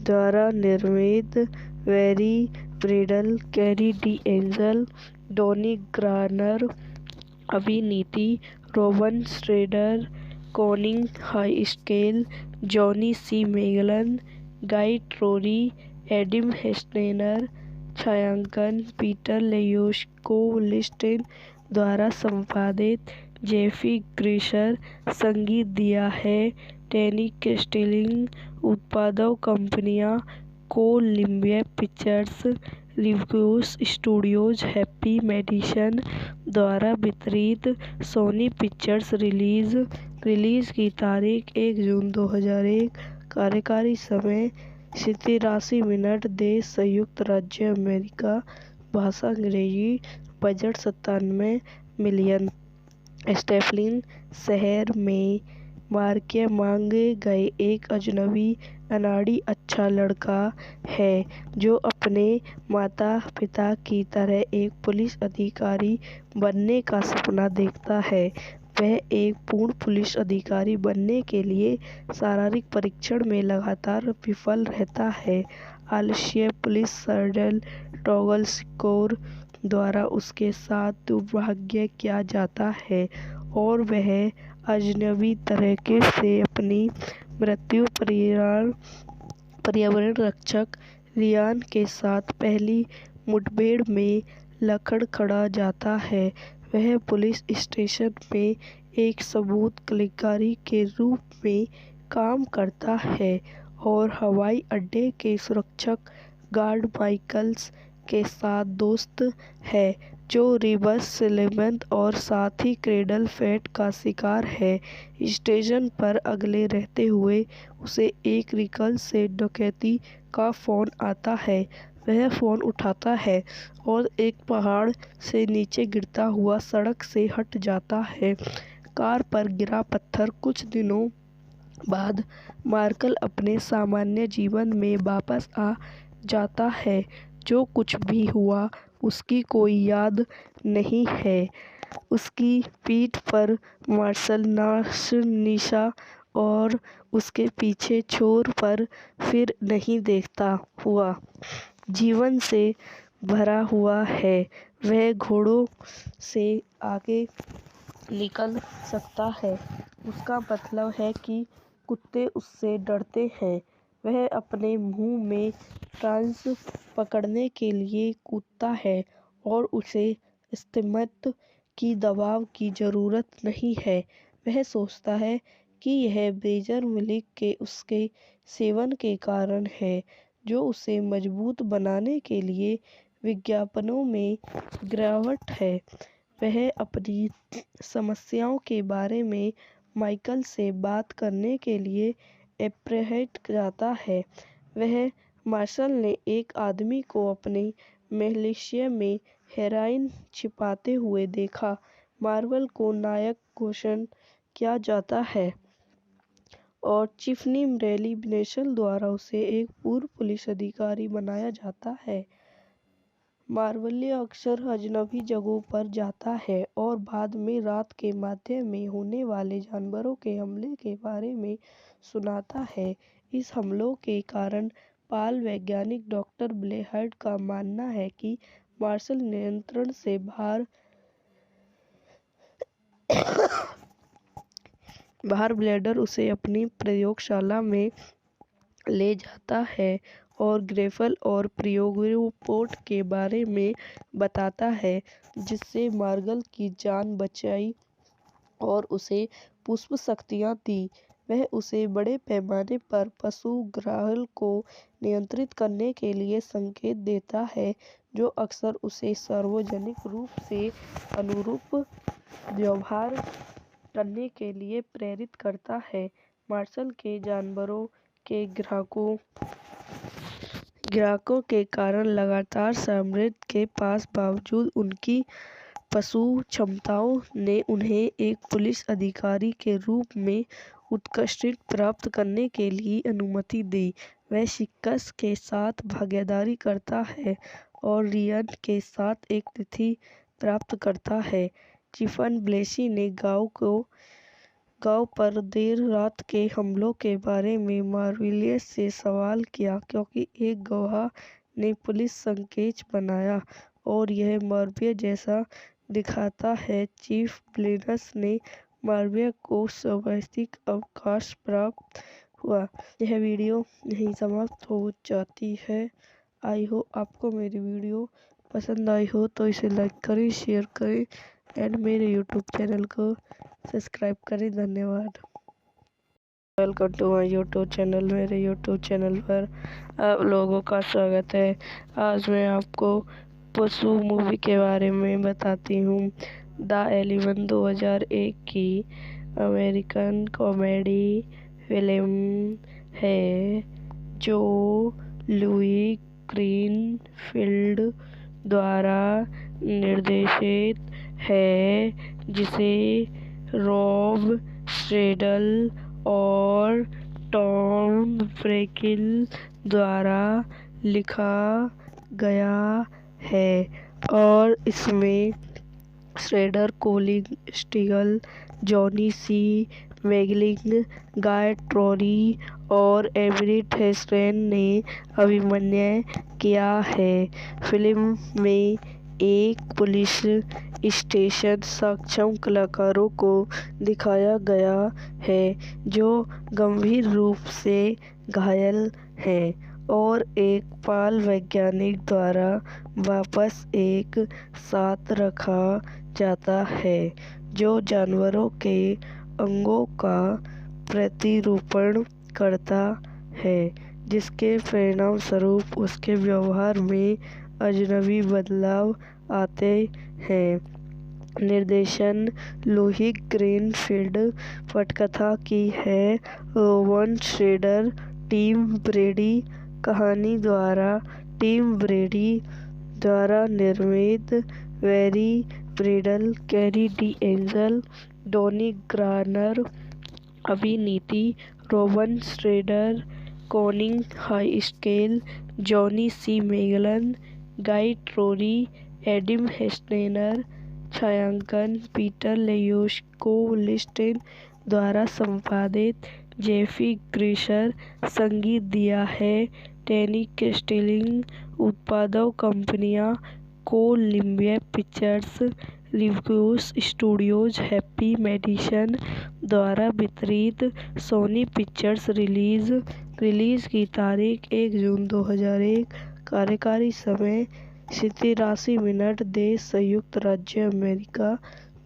द्वारा निर्मित। Barry Bradel, Carrie De Angel, Donnie Granner. अभिनीति Rowan Schrader, Conning Highscale, Johnny C Magellan, Guy Trory, Adam Hestener. छायांकन पीटर लेयोस्को लिस्टेन द्वारा संपादित जेफी ग्रीशर। संगीत दिया है टैनी कैस्टिलिंग। उत्पादक कंपनियां Columbia Pictures, Reviews Studios, Happy Madison द्वारा वितरित। सोनी पिक्चर्स। रिलीज की तारीख 1 जून 2001। कार्यकारी समय 87 मिनट। देश संयुक्त राज्य अमेरिका। भाषा अंग्रेजी। Budget 97 million. स्टेफलिन शहर में मार्के मांगे गए एक अजनबी अनाड़ी अच्छा लड़का है, जो अपने माता पिता की तरह एक पुलिस अधिकारी बनने का सपना देखता है। वह एक पूर्ण पुलिस अधिकारी बनने के लिए शारीरिक परीक्षण में लगातार विफल रहता है। आलस्य पुलिस सर्जन टॉगल स्कोर द्वारा उसके साथ दुर्भाग्य किया जाता है और वह अजनबी तरीके से अपनी मृत्यु पर्यावरण रक्षक रियान के साथ पहली मुठभेड़ में लड़खड़ा जाता है। वह पुलिस स्टेशन में एक सबूत कलेक्टर के रूप में काम करता है और हवाई अड्डे के सुरक्षक गार्ड माइकल्स के साथ दोस्त है, जो रिवर्स सिलेमन और साथ ही क्रेडल फेट का शिकार है। स्टेशन पर अगले रहते हुए उसे एक रिकल से डकैती का फोन आता है। वह फोन उठाता है और एक पहाड़ से नीचे गिरता हुआ सड़क से हट जाता है। कार पर गिरा पत्थर। कुछ दिनों बाद मार्कल अपने सामान्य जीवन में वापस आ जाता है। जो कुछ भी हुआ उसकी कोई याद नहीं है। उसकी पीठ पर मार्शल निशा और उसके पीछे छोर पर फिर नहीं देखता हुआ जीवन से भरा हुआ है। वह घोड़ों से आगे निकल सकता है। उसका मतलब है कि कुत्ते उससे डरते हैं। वह अपने मुंह में ट्रांस पकड़ने के लिए कूदता है और उसे इस्तेमाल की दबाव की ज़रूरत नहीं है। वह सोचता है कि यह बेजर मिल्क के उसके सेवन के कारण है, जो उसे मजबूत बनाने के लिए विज्ञापनों में गिरावट है। वह अपनी समस्याओं के बारे में माइकल से बात करने के लिए एप्रहेट जाता है। वह मार्शल ने एक आदमी को अपने मिलिशिया में हेरोइन छिपाते हुए देखा। मार्वल को नायक घोषित किया जाता है और चिफनी रैली नेशनल द्वारा उसे एक पूर्व पुलिस अधिकारी बनाया जाता है। मार्वल अक्सर अजनबी जगहों पर जाता है और बाद में रात के माध्यम में होने वाले जानवरों के हमले के बारे में सुनाता है। इस हमलों के कारण बाल वैज्ञानिक डॉक्टर ब्लेहार्ड का मानना है कि मार्शल नियंत्रण से बाहर ब्लेडर उसे अपनी प्रयोगशाला में ले जाता है और ग्रेफल और प्रियोपोर्ट के बारे में बताता है, जिससे मार्गल की जान बचाई और उसे पुष्प शक्तियाँ दी। वह उसे बड़े पैमाने पर पशु ग्राहल को नियंत्रित करने के लिए संकेत देता है, जो अक्सर उसे सार्वजनिक रूप से अनुरूप व्यवहार करने के लिए प्रेरित करता है। मार्शल के जानवरों के ग्राहकों के कारण लगातार समृद्धि के बावजूद उनकी पशु क्षमताओं ने उन्हें एक पुलिस अधिकारी के रूप में उत्कृष्टता प्राप्त करने के लिए अनुमति दी। वह शिक्स के साथ भागीदारी करता है और रियान के साथ एक तिथि प्राप्त करता है। चिफन ब्लेसी ने गांव पर देर रात के हमलों के बारे में मार्विलियस से सवाल किया, क्योंकि एक गवाह ने पुलिस संकेत बनाया और यह मार्विया जैसा दिखता है। चीफ ब्लेनस ने मार्विया को स्वाभाविक अवकाश प्राप्त हुआ। यह वीडियो यहीं समाप्त हो जाती है। आई हो आपको मेरी वीडियो पसंद आई हो तो इसे लाइक करें, शेयर करें एंड मेरे यूट्यूब चैनल को सब्सक्राइब करें। धन्यवाद। Welcome to my YouTube channel. मेरे यूट्यूब चैनल पर आप लोगों का स्वागत है। आज मैं आपको पशु मूवी के बारे में बताती हूँ। द एलिवन 2001 की अमेरिकन कॉमेडी फिल्म है, जो लुई ग्रीनफील्ड द्वारा निर्देशित है, जिसे रॉब स्ट्रेडल और टॉम ब्रेकिल द्वारा लिखा गया है और इसमें श्रेडर, कोलिन स्टीगल, जॉनी सी मैगलिंग, गाय ट्रोरी और एवरेट हेस्टेन ने अभिनय किया है। फिल्म में एक पुलिस स्टेशन सक्षम कलाकारों को दिखाया गया है जो गंभीर रूप से घायल हैं और एक बाल वैज्ञानिक द्वारा वापस एक साथ रखा जाता है जो जानवरों के अंगों का प्रतिरूपण करता है, जिसके परिणामस्वरूप उसके व्यवहार में अजनबी बदलाव आते हैं। निर्देशन लुई ग्रीनफील्ड, पटकथा की है रोवन श्रेडर, टिम ब्रेडी, कहानी द्वारा टिम ब्रेडी द्वारा निर्मित, Barry Bridle, Carrie De Angel, Donnie Granner, अभिनीति Rowan Schrader, Conning Highscale, Johnny C Magellan, Guy Trory, Adam Hestener, छायांकन पीटर लेयूश कोलिस्टेन द्वारा संपादित, जेफी ग्रीशर, संगीत दिया है टैनी कैस्टिलिंग, उत्पादक कंपनियां Columbia Pictures, Reviews Studios, Happy Madison द्वारा वितरित, सोनी पिक्चर्स, रिलीज की तारीख 1 जून 2001, कार्यकारी समय 83 मिनट, देश संयुक्त राज्य अमेरिका,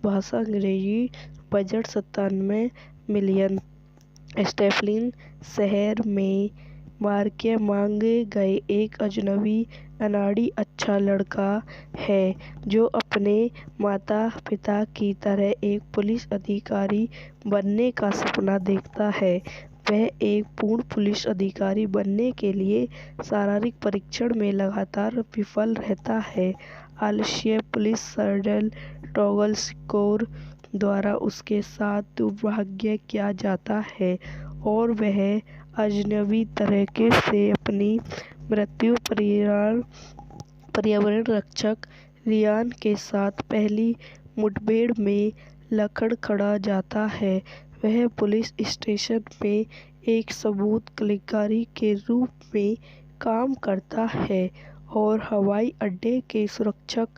भाषा अंग्रेजी, बजट 97 मिलियन। स्टेफलिन शहर में मार्के मांगे गए एक अजनबी अनाड़ी अच्छा लड़का है जो अपने माता पिता की तरह एक पुलिस अधिकारी बनने का सपना देखता है। वह एक पूर्ण पुलिस अधिकारी बनने के लिए शारीरिक परीक्षण में लगातार विफल रहता है। आलस्य पुलिस सर्जन टॉगल स्कोर द्वारा उसके साथ दुर्भाग्य किया जाता है और वह अजनबी तरीके से अपनी मृत्यु पर्यावरण रक्षक रियान के साथ पहली मुठभेड़ में लड़खड़ा जाता है। वह पुलिस स्टेशन में एक सबूत कलेक्टर के रूप में काम करता है और हवाई अड्डे के सुरक्षक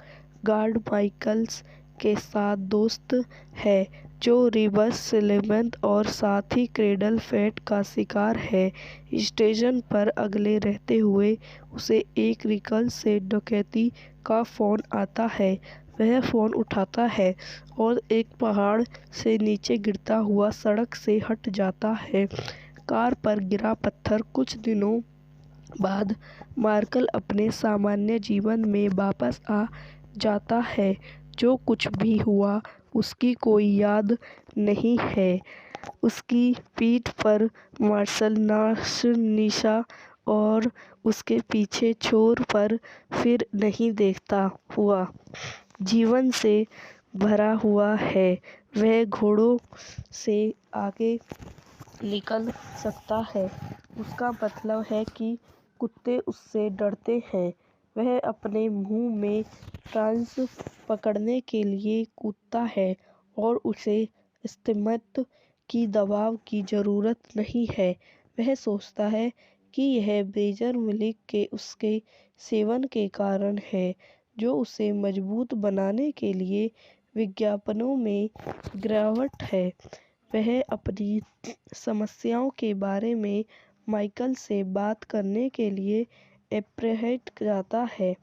गार्ड माइकल्स के साथ दोस्त है जो रिबस सिलेमन और साथ ही क्रेडल फेट का शिकार है। स्टेशन पर अकेले रहते हुए उसे एक रिकल से डकैती का फोन आता है। वह फोन उठाता है और एक पहाड़ से नीचे गिरता हुआ सड़क से हट जाता है। कार पर गिरा पत्थर। कुछ दिनों बाद मार्कल अपने सामान्य जीवन में वापस आ जाता है। जो कुछ भी हुआ उसकी कोई याद नहीं है। उसकी पीठ पर मार्शल निशा और उसके पीछे छोर पर फिर नहीं देखता हुआ जीवन से भरा हुआ है। वह घोड़ों से आगे निकल सकता है। उसका मतलब है कि कुत्ते उससे डरते हैं। वह अपने मुंह में ट्रांस पकड़ने के लिए कूदता है और उसे स्तिमित की दबाव की जरूरत नहीं है। वह सोचता है कि यह बेजर मिल्क के उसके सेवन के कारण है जो उसे मजबूत बनाने के लिए विज्ञापनों में गिरावट है। वह अपनी समस्याओं के बारे में माइकल से बात करने के लिए एप्रहेट जाता है।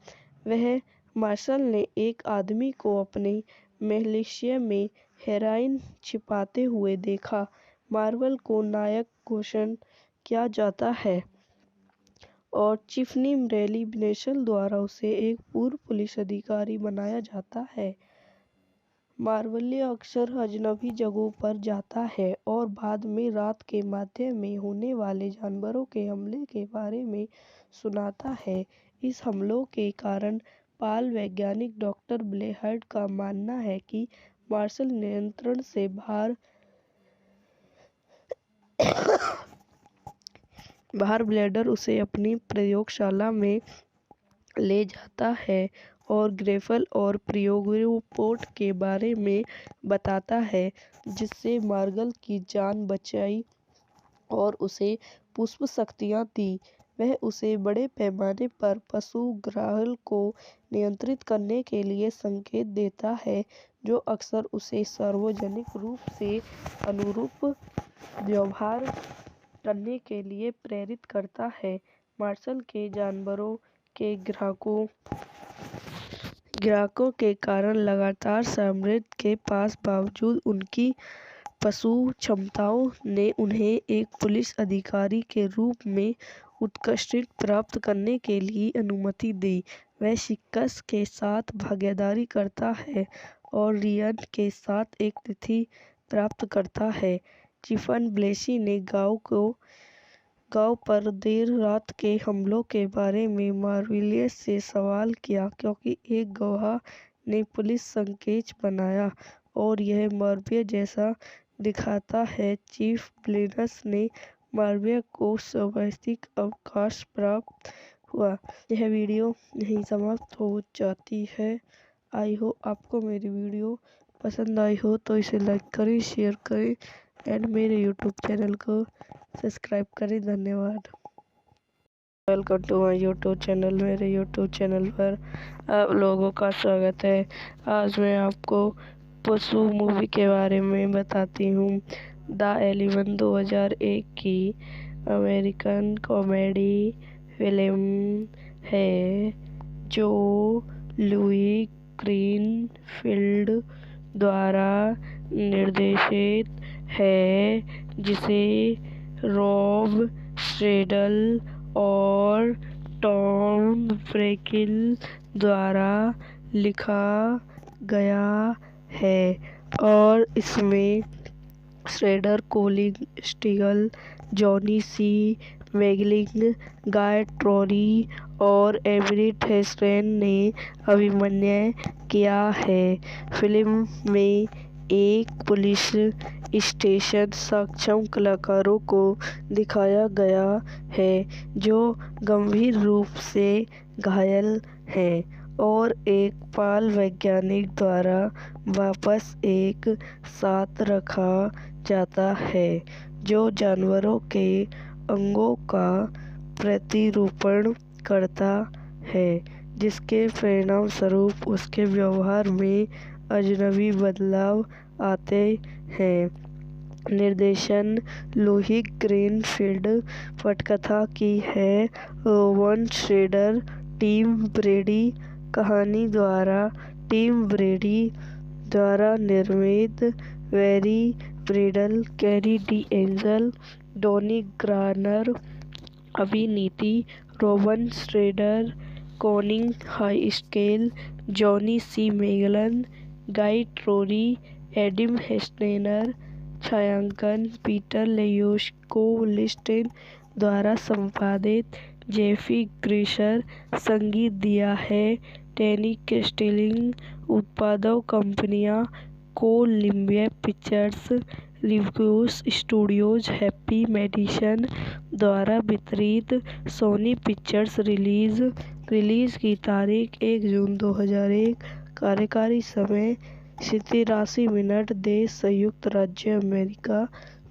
वह मार्शल ने एक आदमी को अपने महलिया में हेरोइन छिपाते हुए देखा। मार्वल को नायक घोषित किया जाता है और टिफ़नी रेली-बेनेशल द्वारा उसे एक पूर्व पुलिस अधिकारी बनाया जाता है। मार्वल अक्सर अजनबी जगहों पर जाता है और बाद में रात के मध्य में होने वाले जानवरों के हमले के बारे में सुनाता है। इस हमलों के कारण बाल वैज्ञानिक डॉक्टर ब्लेहार्ड का मानना है कि मार्शल नियंत्रण से बाहर ब्लेडर उसे अपनी प्रयोगशाला में ले जाता है और ग्रेफल और प्रियोपोर्ट के बारे में बताता है, जिससे मार्गल की जान बचाई और उसे पुष्प शक्तियाँ दी। वह उसे बड़े पैमाने पर पशु-ग्राहल को नियंत्रित करने के लिए संकेत देता है, जो अक्सर उसे सार्वजनिक रूप से अनुरूप व्यवहार करने के लिए प्रेरित करता है। मार्शल के जानवरों के ग्राहकों के कारण लगातार समृद्धि के बावजूद उनकी पशु क्षमताओं ने उन्हें एक पुलिस अधिकारी के रूप में उत्कृष्टता प्राप्त करने के लिए अनुमति दी। वह सिक्स के साथ भागीदारी करता है और रियान के साथ एक तिथि प्राप्त करता है। स्टीफन ब्लेसी ने गांव पर देर रात के हमलों के बारे में मार्विलियस से सवाल किया, क्योंकि एक गवाह ने पुलिस संकेत बनाया और यह मार्विया जैसा दिखाता है। चीफ ब्लेनस ने मार्विया को स्वाभाविक अवकाश प्राप्त हुआ। यह वीडियो यहीं समाप्त हो जाती है। आई होप आपको मेरी वीडियो पसंद आई हो तो इसे लाइक करें, शेयर करें एंड मेरे यूट्यूब चैनल को सब्सक्राइब करें। धन्यवाद। Welcome to my YouTube channel. मेरे यूट्यूब चैनल पर आप लोगों का स्वागत है। आज मैं आपको पशु मूवी के बारे में बताती हूँ। द एलिवेंट 2001 की अमेरिकन कॉमेडी फिल्म है, जो लुई ग्रीनफील्ड द्वारा निर्देशित है, जिसे रॉब स्ट्रेडल और टॉम ब्रेकिल द्वारा लिखा गया है और इसमें श्रेडर, कोलिन स्टीगल, जॉनी सी मैगलिंग, गाय ट्रोनी और एवरेट हेस्टेन ने अभिनय किया है। फिल्म में एक पुलिस स्टेशन सक्षम कलाकारों को दिखाया गया है जो गंभीर रूप से घायल हैं और एक बाल वैज्ञानिक द्वारा वापस एक साथ रखा जाता है, जो जानवरों के अंगों का प्रतिरूपण करता है, जिसके परिणामस्वरूप उसके व्यवहार में अजनबी बदलाव आते हैं। निर्देशन लुई ग्रीनफील्ड। पटकथा की है रोवन श्रेडर, टिम ब्रेडी। कहानी द्वारा टिम ब्रेडी द्वारा निर्मित। Barry Bradel, Carrie De Angel, Donnie Granner. अभिनीति Rowan Schrader, Conning Highscale, Johnny C Magellan, Guy Troni, Adam Hestener. छायांकन पीटर लेयूश को लिस्टेन द्वारा संपादित जेफी ग्रेशर। संगीत दिया है टैनी कैस्टिलिंग। उत्पादक कंपनियां Columbia Pictures, Reviews Studios, Happy Madison द्वारा वितरित। सोनी पिक्चर्स। रिलीज की तारीख 1 जून 2001। कार्यकारी समय 87 मिनट। देश संयुक्त राज्य अमेरिका।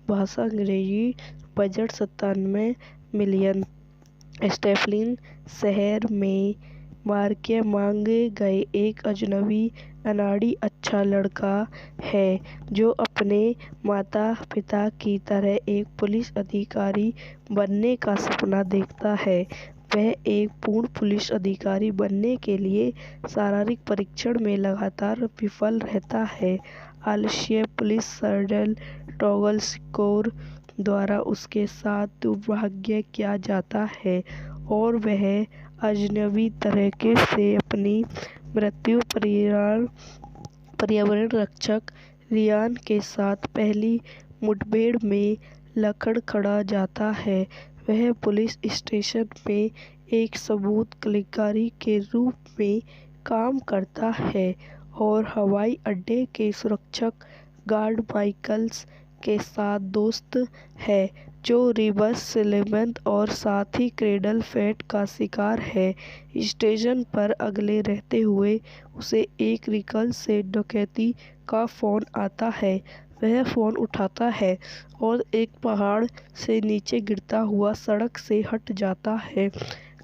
भाषा अंग्रेजी। Budget 97 million. स्टेफलिन शहर में मार्के मांगे गए एक अजनबी अनाड़ी अच्छा लड़का है जो अपने माता पिता की तरह एक पुलिस अधिकारी बनने का सपना देखता है। वह एक पूर्ण पुलिस अधिकारी बनने के लिए शारीरिक परीक्षण में लगातार विफल रहता है। आलस्य पुलिस सर्जन टॉगल स्कोर द्वारा उसके साथ दुर्भाग्य किया जाता है और वह अजनबी तरीके से अपनी मृत्यु पर्यावरण रक्षक रियान के साथ पहली मुठभेड़ में लड़खड़ा जाता है। वह पुलिस स्टेशन में एक सबूत कलेक्टर के रूप में काम करता है और हवाई अड्डे के सुरक्षा गार्ड माइकल्स के साथ दोस्त है। जो रिवर्स स्लेमेंट और साथ ही क्रेडल फैट का शिकार है। स्टेशन पर अगले रहते हुए उसे एक रिकल से डकैती का फ़ोन आता है। वह फ़ोन उठाता है और एक पहाड़ से नीचे गिरता हुआ सड़क से हट जाता है।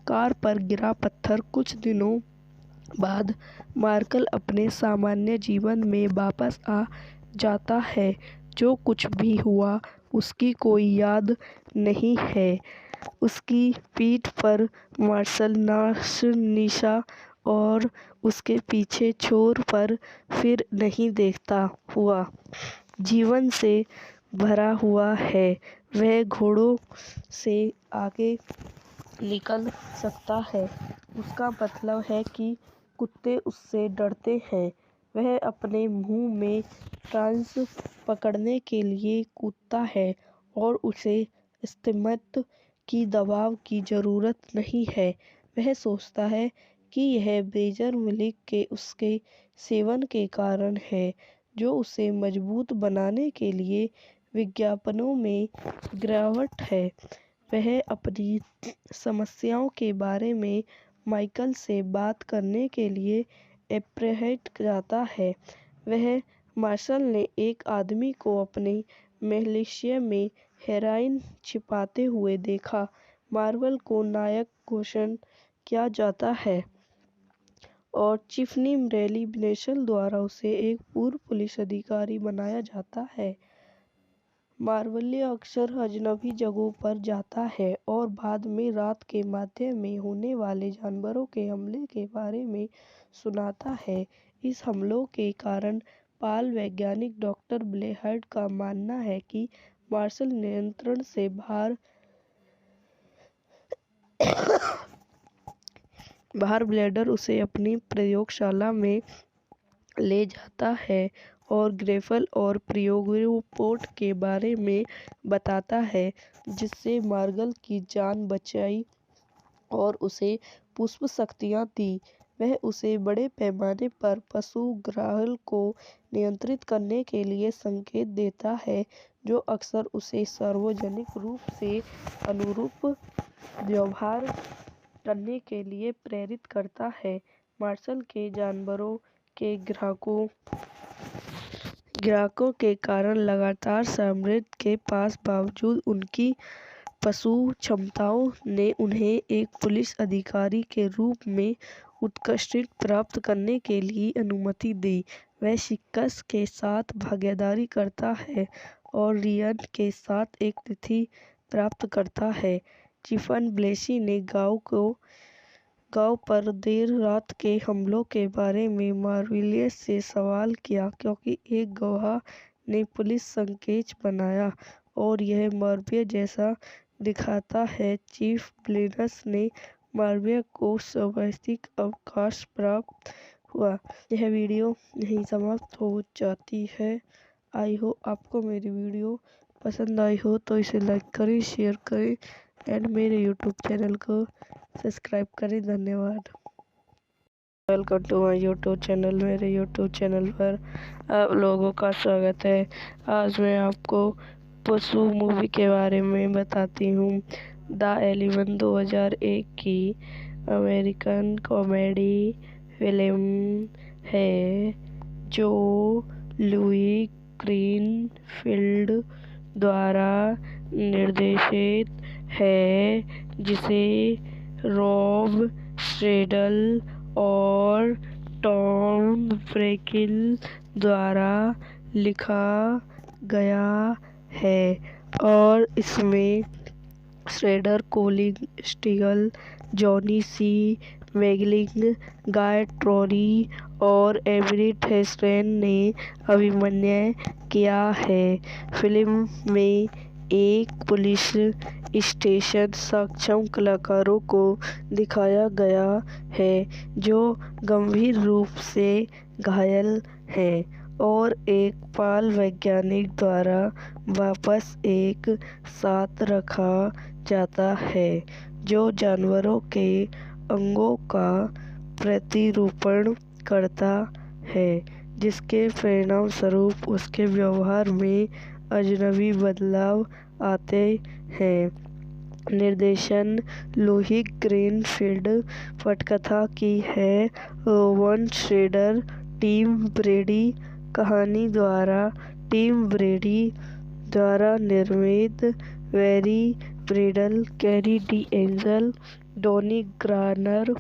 कार पर गिरा पत्थर। कुछ दिनों बाद मार्कल अपने सामान्य जीवन में वापस आ जाता है। जो कुछ भी हुआ उसकी कोई याद नहीं है। उसकी पीठ पर मार्शल निशा और उसके पीछे छोर पर फिर नहीं देखता हुआ जीवन से भरा हुआ है। वह घोड़ों से आगे निकल सकता है। उसका मतलब है कि कुत्ते उससे डरते हैं। वह अपने मुंह में फ्रांस पकड़ने के लिए कूदता है और उसे स्तिमित की दबाव की ज़रूरत नहीं है। वह सोचता है कि यह बेजर मिल्क के उसके सेवन के कारण है, जो उसे मजबूत बनाने के लिए विज्ञापनों में गिरावट है। वह अपनी समस्याओं के बारे में माइकल से बात करने के लिए एप्रहेट जाता है। वह मार्शल ने एक आदमी को अपने मिलिशिया में हेरोइन छिपाते हुए देखा। मार्वल को नायक घोषित किया जाता है और चिफनी रैली नेशनल द्वारा उसे एक पूर्व पुलिस अधिकारी बनाया जाता है। मार्वल अक्सर अजनबी जगहों पर जाता है और बाद में रात के मध्य में होने वाले जानवरों के हमले के बारे में सुनाता है। इस हमलों के कारण बाल वैज्ञानिक डॉक्टर ब्लेहार्ड का मानना है कि मार्शल नियंत्रण से बाहर ब्लेडर उसे अपनी प्रयोगशाला में ले जाता है और ग्रेफल और प्रियोपोर्ट के बारे में बताता है, जिससे मार्गल की जान बचाई और उसे पुष्प शक्तियाँ दी। वह उसे बड़े पैमाने पर पशु ग्राहल को नियंत्रित करने के लिए संकेत देता है, जो अक्सर उसे सार्वजनिक रूप से अनुरूप व्यवहार करने के लिए प्रेरित करता है। मार्शल के जानवरों के ग्राहकों के कारण लगातार समृद्धि के पास बावजूद उनकी पशु क्षमताओं ने उन्हें एक पुलिस अधिकारी के रूप में उत्कृष्टता प्राप्त करने के लिए अनुमति दी। वह शिक्स के साथ भागीदारी करता है और रियान के साथ एक तिथि प्राप्त करता है। चिफन ब्लेसी ने गांव पर देर रात के हमलों के बारे में मार्विलियस से सवाल किया, क्योंकि एक गवाह ने पुलिस संकेत बनाया और यह मार्विया जैसा दिखाता है। चीफ ब्लेनस ने मार्विया को स्वाभाविक अवकाश प्राप्त हुआ। यह वीडियो यहीं समाप्त हो जाती है। आई हो आपको मेरी वीडियो पसंद आई हो तो इसे लाइक करें, शेयर करें एंड मेरे यूट्यूब चैनल को सब्सक्राइब करें। धन्यवाद। Welcome to my YouTube channel. मेरे यूट्यूब चैनल पर आप लोगों का स्वागत है। आज मैं आपको पशु मूवी के बारे में बताती हूँ। द एलिवेंट 2001 की अमेरिकन कॉमेडी फिल्म है, जो लुई ग्रीनफील्ड द्वारा निर्देशित है, जिसे रॉब स्ट्रेडल और टॉम ब्रेकिल द्वारा लिखा गया है और इसमें श्रेडर, कोलिन स्टीगल, जॉनी सी मैगलिंग, गाय ट्रोरी और एवरेट हेस्टेन ने अभिनय किया है। फिल्म में एक पुलिस स्टेशन सक्षम कलाकारों को दिखाया गया है जो गंभीर रूप से घायल हैं और एक बाल वैज्ञानिक द्वारा वापस एक साथ रखा जाता है, जो जानवरों के अंगों का प्रतिरूपण करता है, जिसके परिणामस्वरूप उसके व्यवहार में अजनबी बदलाव आते हैं। निर्देशन लोहित ग्रीनफील्ड। पटकथा की है रोवन श्रेडर। टिम ब्रेडी। कहानी द्वारा टिम ब्रेडी द्वारा निर्मित। Barry Bradel, Carrie De Angel, Donnie Granner.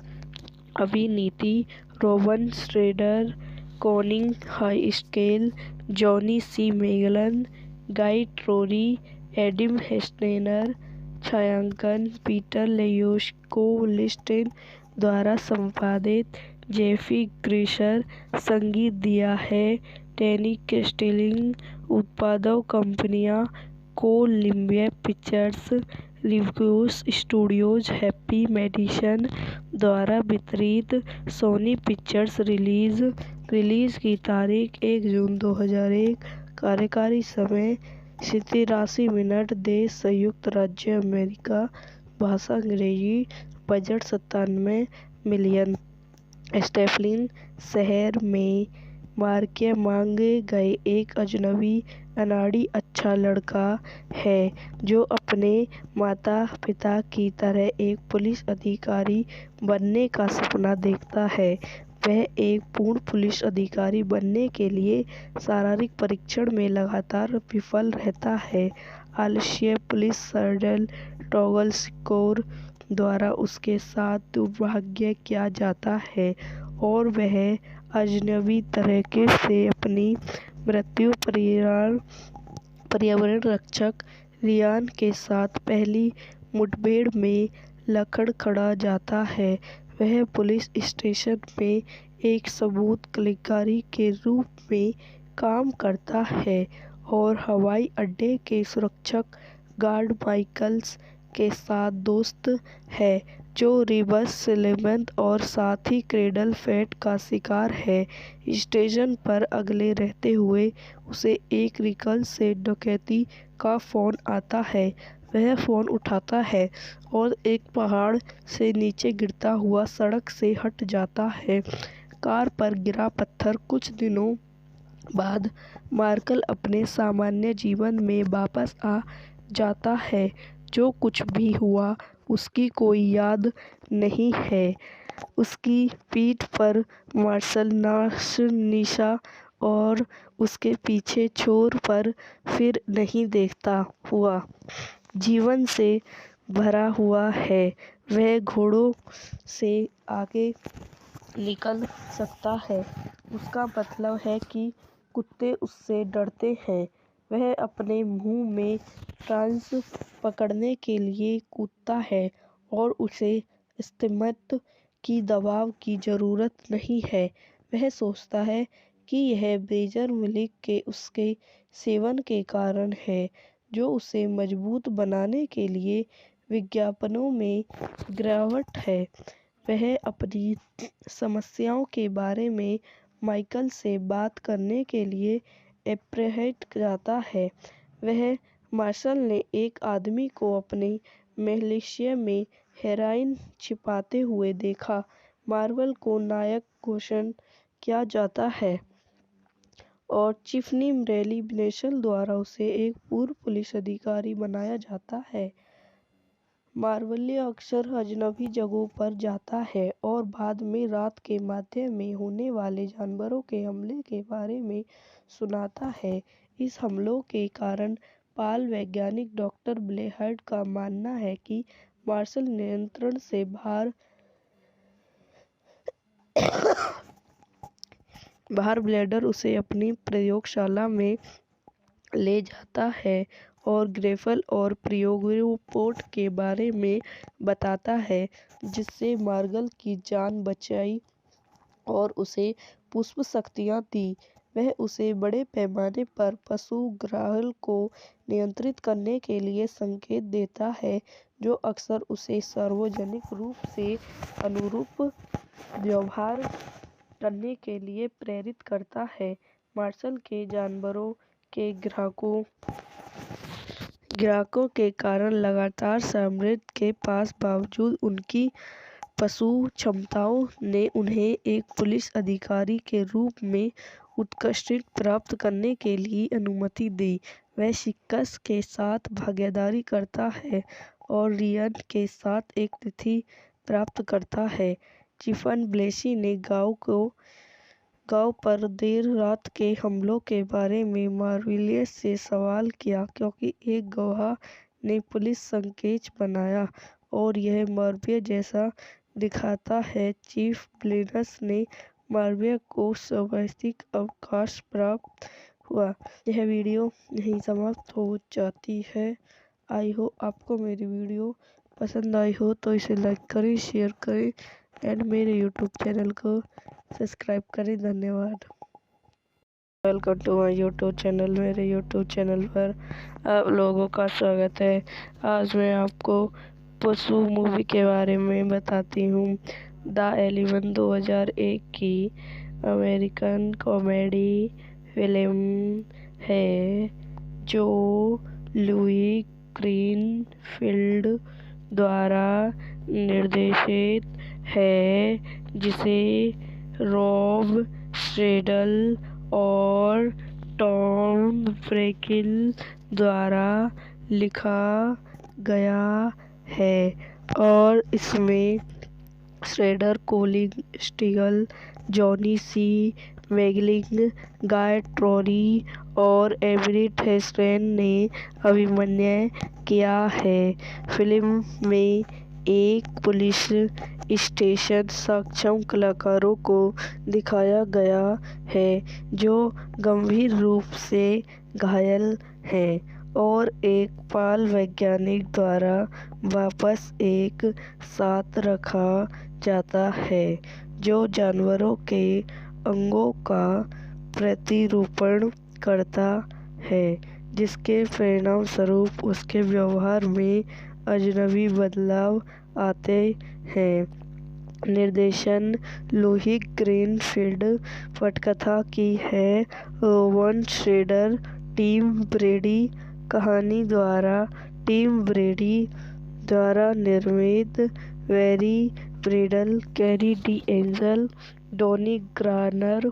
अभिनीति Rowan Schrader, Conning High Scale, Johnny C Magellan, Guy Trory, Adam Hestener. छायांकन पीटर लेयोस्को-लिस्टिन द्वारा संपादित। जेफी ग्रीशर। संगीत दिया है डैनी कैस्टिलिंग। उत्पादक कंपनियां Columbia Pictures, Reviews Studios, Happy Madison द्वारा वितरित। सोनी पिक्चर्स। रिलीज की तारीख 1 जून 2001। कार्यकारी समय 87 मिनट। देश संयुक्त राज्य अमेरिका। भाषा अंग्रेजी। Budget 97 million. स्टेफलिन शहर में मार्के मांगे गए एक अजनबी अनाड़ी अच्छा लड़का है जो अपने माता पिता की तरह एक पुलिस अधिकारी बनने का सपना देखता है। वह एक पूर्ण पुलिस अधिकारी बनने के लिए शारीरिक परीक्षण में लगातार विफल रहता है। आलस्य पुलिस सर्जन टॉगल स्कोर द्वारा उसके साथ दुर्भाग्य किया जाता है और वह अजनबी तरीके से अपनी मृत्यु पर्यावरण रक्षक रियान के साथ पहली मुठभेड़ में लड़खड़ा जाता है। वह पुलिस स्टेशन में एक सबूत कलेक्टर के रूप में काम करता है और हवाई अड्डे के सुरक्षक गार्ड माइकल्स के साथ दोस्त है जो रिवर्स स्लेमथ और साथ ही क्रेडल फेट का शिकार है। स्टेशन पर अकेले रहते हुए उसे एक रिकल से डकैती का फोन आता है। वह फोन उठाता है और एक पहाड़ से नीचे गिरता हुआ सड़क से हट जाता है। कार पर गिरा पत्थर। कुछ दिनों बाद मार्कल अपने सामान्य जीवन में वापस आ जाता है। जो कुछ भी हुआ उसकी कोई याद नहीं है। उसकी पीठ पर मार्शल निशा और उसके पीछे छोर पर फिर नहीं देखता हुआ जीवन से भरा हुआ है। वह घोड़ों से आगे निकल सकता है। उसका मतलब है कि कुत्ते उससे डरते हैं। वह अपने मुंह में फ्रांस पकड़ने के लिए कूदता है और उसे स्तिमित की दबाव की जरूरत नहीं है। वह सोचता है कि यह ब्रेजर मिल्क के उसके सेवन के कारण है जो उसे मजबूत बनाने के लिए विज्ञापनों में गिरावट है। वह अपनी समस्याओं के बारे में माइकल से बात करने के लिए एप्रहेट जाता है। वह मार्शल ने एक आदमी को अपने मिलिशिया में हेरोइन छिपाते हुए देखा। मार्वल को नायक घोषित किया जाता है और चिफनी रेली नेशनल द्वारा उसे एक पूर्व पुलिस अधिकारी बनाया जाता है। मार्वलिया अक्सर अजनबी जगहों पर जाता है और बाद में रात के मध्य में होने वाले जानवरों के हमले के बारे में सुनाता है। इस हमलों के कारण पाल वैज्ञानिक डॉक्टर ब्लेहर्ड का मानना है कि मार्शल नियंत्रण से बाहर ब्लेडर उसे अपनी प्रयोगशाला में ले जाता है और ग्रेफल और प्रियोपोट के बारे में बताता है जिससे मार्गल की जान बचाई और उसे पुष्प शक्तियाँ दी। वह उसे बड़े पैमाने पर पशु ग्राहल को नियंत्रित करने के लिए संकेत देता है जो अक्सर उसे सार्वजनिक रूप से अनुरूप व्यवहार करने के लिए प्रेरित करता है। मार्शल के जानवरों के ग्राहकों के कारण लगातार समृद्धि के बावजूद उनकी पशु क्षमताओं ने उन्हें एक पुलिस अधिकारी के रूप में उत्कृष्ट प्राप्त करने के लिए अनुमति दी। वह शिकस्त के साथ भागीदारी करता है और रियान के साथ एक तिथि प्राप्त करता है। स्टीफन ब्लेसी ने गांव पर देर रात के हमलों के बारे में मार्विलियस से सवाल किया क्योंकि एक गवाह ने पुलिस संकेत बनाया और यह मार्विलियस जैसा दिखाता है। चीफ ब्लेनस ने मार्विलियस को स्वाभाविक अवकाश प्राप्त हुआ। यह वीडियो यहीं समाप्त हो जाती है। आई होप आपको मेरी वीडियो पसंद आई हो तो इसे लाइक करें, शेयर करें एंड मेरे यूट्यूब चैनल को सब्सक्राइब करें। धन्यवाद। Welcome to my YouTube channel. मेरे यूट्यूब चैनल पर आप लोगों का स्वागत है। आज मैं आपको पशु मूवी के बारे में बताती हूँ। द एलिफेंट 2001 की अमेरिकन कॉमेडी फिल्म है जो लुई ग्रीनफील्ड द्वारा निर्देशित है, जिसे रॉब स्ट्रेडल और टॉम ब्रेकिल द्वारा लिखा गया है और इसमें श्रेडर, कोलिन स्टीगल, जॉनी सी मैगलिंग, गाय ट्रोरी और एवरेट हेस्टेन ने अभिनय किया है। फिल्म में एक पुलिस स्टेशन सक्षम कलाकारों को दिखाया गया है जो गंभीर रूप से घायल हैं और एक बाल वैज्ञानिक द्वारा वापस एक साथ रखा जाता है जो जानवरों के अंगों का प्रतिरूपण करता है, जिसके परिणामस्वरूप उसके व्यवहार में अजनबी बदलाव आते हैं। निर्देशन लुई ग्रीनफील्ड। पटकथा की है रोवन श्रेडर, टिम ब्रेडी। कहानी द्वारा टिम ब्रेडी द्वारा निर्मित। Barry Bradel, Carrie De Angel, Donnie Granner.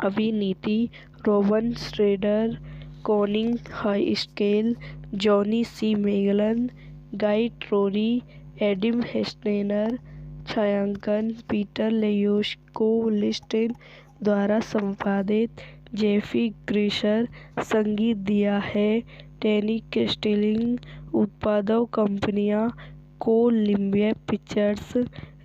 अभिनीति Rowan Schrader, Colin Hiskell, Johnny C Magellan, Guy Trory, Adam Hestener. छायांकन पीटर लेयूश को-लिस्टेन द्वारा संपादित जेफी ग्रीशर। संगीत दिया है डैनी कैस्टिलिंग। उत्पादक कंपनियां Columbia Pictures,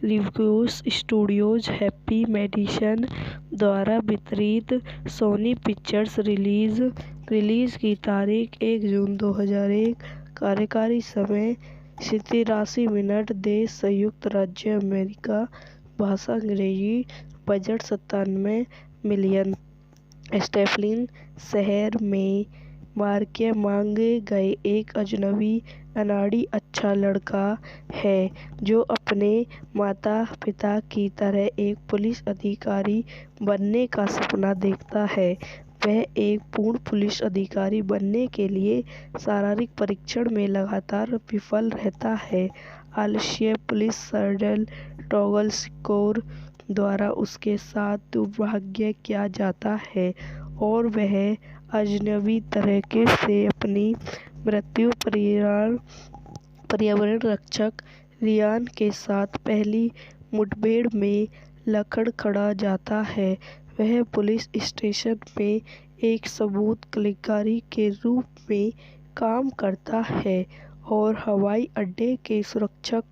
Reviews Studios, Happy Madison द्वारा वितरित। सोनी पिक्चर्स। रिलीज की तारीख 1 जून 2001। कार्यकारी समय 87 मिनट। देश संयुक्त राज्य अमेरिका। भाषा अंग्रेजी। Budget 97 million. स्टेफलिन शहर में मार्के मांगे गए एक अजनबी अनाड़ी अच्छा लड़का है जो अपने माता पिता की तरह एक पुलिस अधिकारी बनने का सपना देखता है। वह एक पूर्ण पुलिस अधिकारी बनने के लिए शारीरिक परीक्षण में लगातार विफल रहता है। आलस्य पुलिस सर्जन टॉगल स्कोर द्वारा उसके साथ दुर्भाग्य किया जाता है और वह अजनबी तरीके से अपनी मृत्यु पर्यावरण रक्षक रियान के साथ पहली मुठभेड़ में लड़खड़ा जाता है। वह पुलिस स्टेशन में एक सबूत कलेक्टर के रूप में काम करता है और हवाई अड्डे के सुरक्षक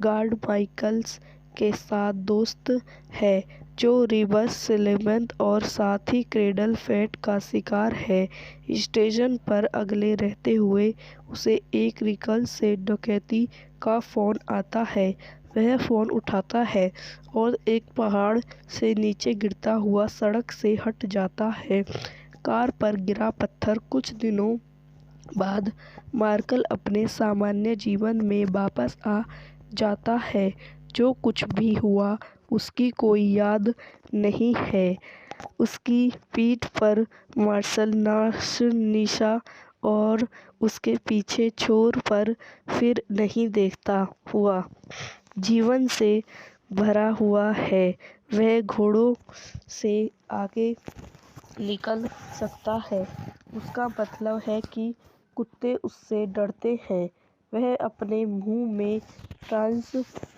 गार्ड माइकल्स के साथ दोस्त है जो रिबस सिलेमन और साथ ही क्रेडल फेट का शिकार है। स्टेशन पर अकेले रहते हुए उसे एक रिकल से डकैती का फोन आता है। वह फोन उठाता है और एक पहाड़ से नीचे गिरता हुआ सड़क से हट जाता है। कार पर गिरा पत्थर। कुछ दिनों बाद मार्कल अपने सामान्य जीवन में वापस आ जाता है। जो कुछ भी हुआ उसकी कोई याद नहीं है। उसकी पीठ पर मार्शल निशा और उसके पीछे छोर पर फिर नहीं देखता हुआ जीवन से भरा हुआ है। वह घोड़ों से आगे निकल सकता है। उसका मतलब है कि कुत्ते उससे डरते हैं। वह अपने मुंह में प्रांस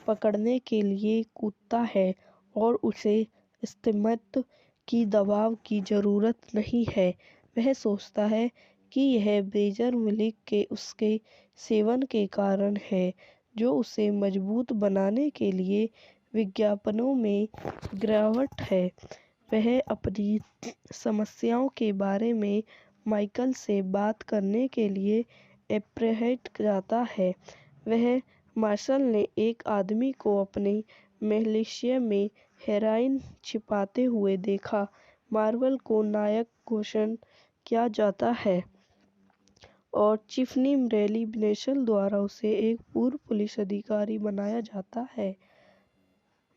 पकड़ने के लिए कूदता है और उसे स्तिमित की दबाव की जरूरत नहीं है। वह सोचता है कि यह बेजर मिल्क के उसके सेवन के कारण है, जो उसे मजबूत बनाने के लिए विज्ञापनों में गिरावट है। वह अपनी समस्याओं के बारे में माइकल से बात करने के लिए एप्रहेट जाता है। वह मार्शल ने एक आदमी को अपने मिलिशिया में हेरोइन छिपाते हुए देखा। मार्वल को नायक घोषित किया जाता है और चिफनी रैली नेशनल द्वारा उसे एक पूर्व पुलिस अधिकारी बनाया जाता है।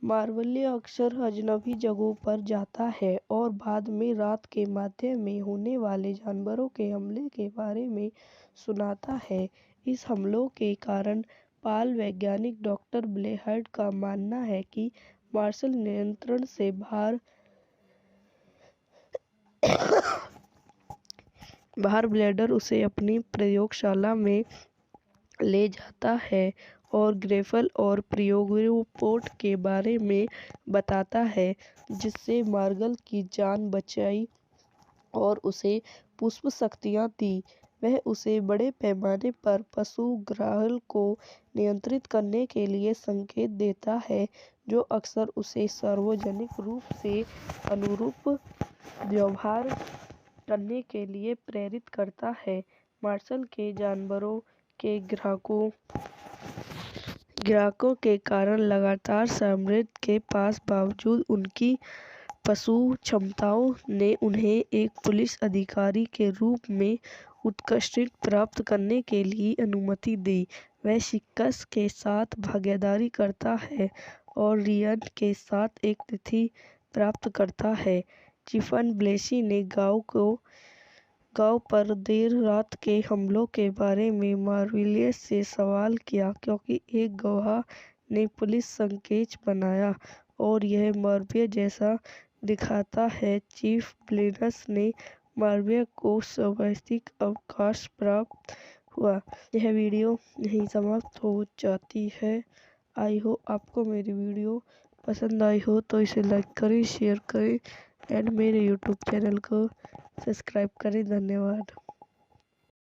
मार्वल्य अक्सर अजनबी जगहों पर जाता है और बाद में रात के मध्य में होने वाले जानवरों के हमले के बारे में सुनाता है। इस हमलों के कारण बाल वैज्ञानिक डॉक्टर ब्लेहार्ड का मानना है कि मार्शल नियंत्रण से बाहर ब्लेडर उसे अपनी प्रयोगशाला में ले जाता है और ग्रेफल और प्रियोपोट के बारे में बताता है, जिससे मार्गल की जान बचाई और उसे पुष्प शक्तियाँ दी। वह उसे बड़े पैमाने पर पशु ग्राहल को नियंत्रित करने के लिए संकेत देता है, जो अक्सर उसे सार्वजनिक रूप से अनुरूप व्यवहार करने के लिए प्रेरित करता है। मार्शल के जानवरों के ग्राहकों के कारण लगातार समृद्धि के पास बावजूद उनकी पशु क्षमताओं ने उन्हें एक पुलिस अधिकारी के रूप में उत्कृष्टता प्राप्त करने के लिए अनुमति दी। वह शिक्स के साथ भागीदारी करता है और रियान के साथ एक तिथि प्राप्त करता है। चीफ ब्लेसी ने गांव पर देर रात के हमलों के बारे में मार्विलियस से सवाल किया, क्योंकि एक गवाह ने पुलिस संकेत बनाया और यह मार्विया जैसा दिखता है। चीफ ब्लेसी ने मार्विया को स्वाभाविक अवकाश प्राप्त हुआ। यह वीडियो यहीं समाप्त हो जाती है। आई होप आपको मेरी वीडियो पसंद आई हो तो इसे लाइक करें, शेयर करें एंड मेरे यूट्यूब चैनल को सब्सक्राइब करें। धन्यवाद।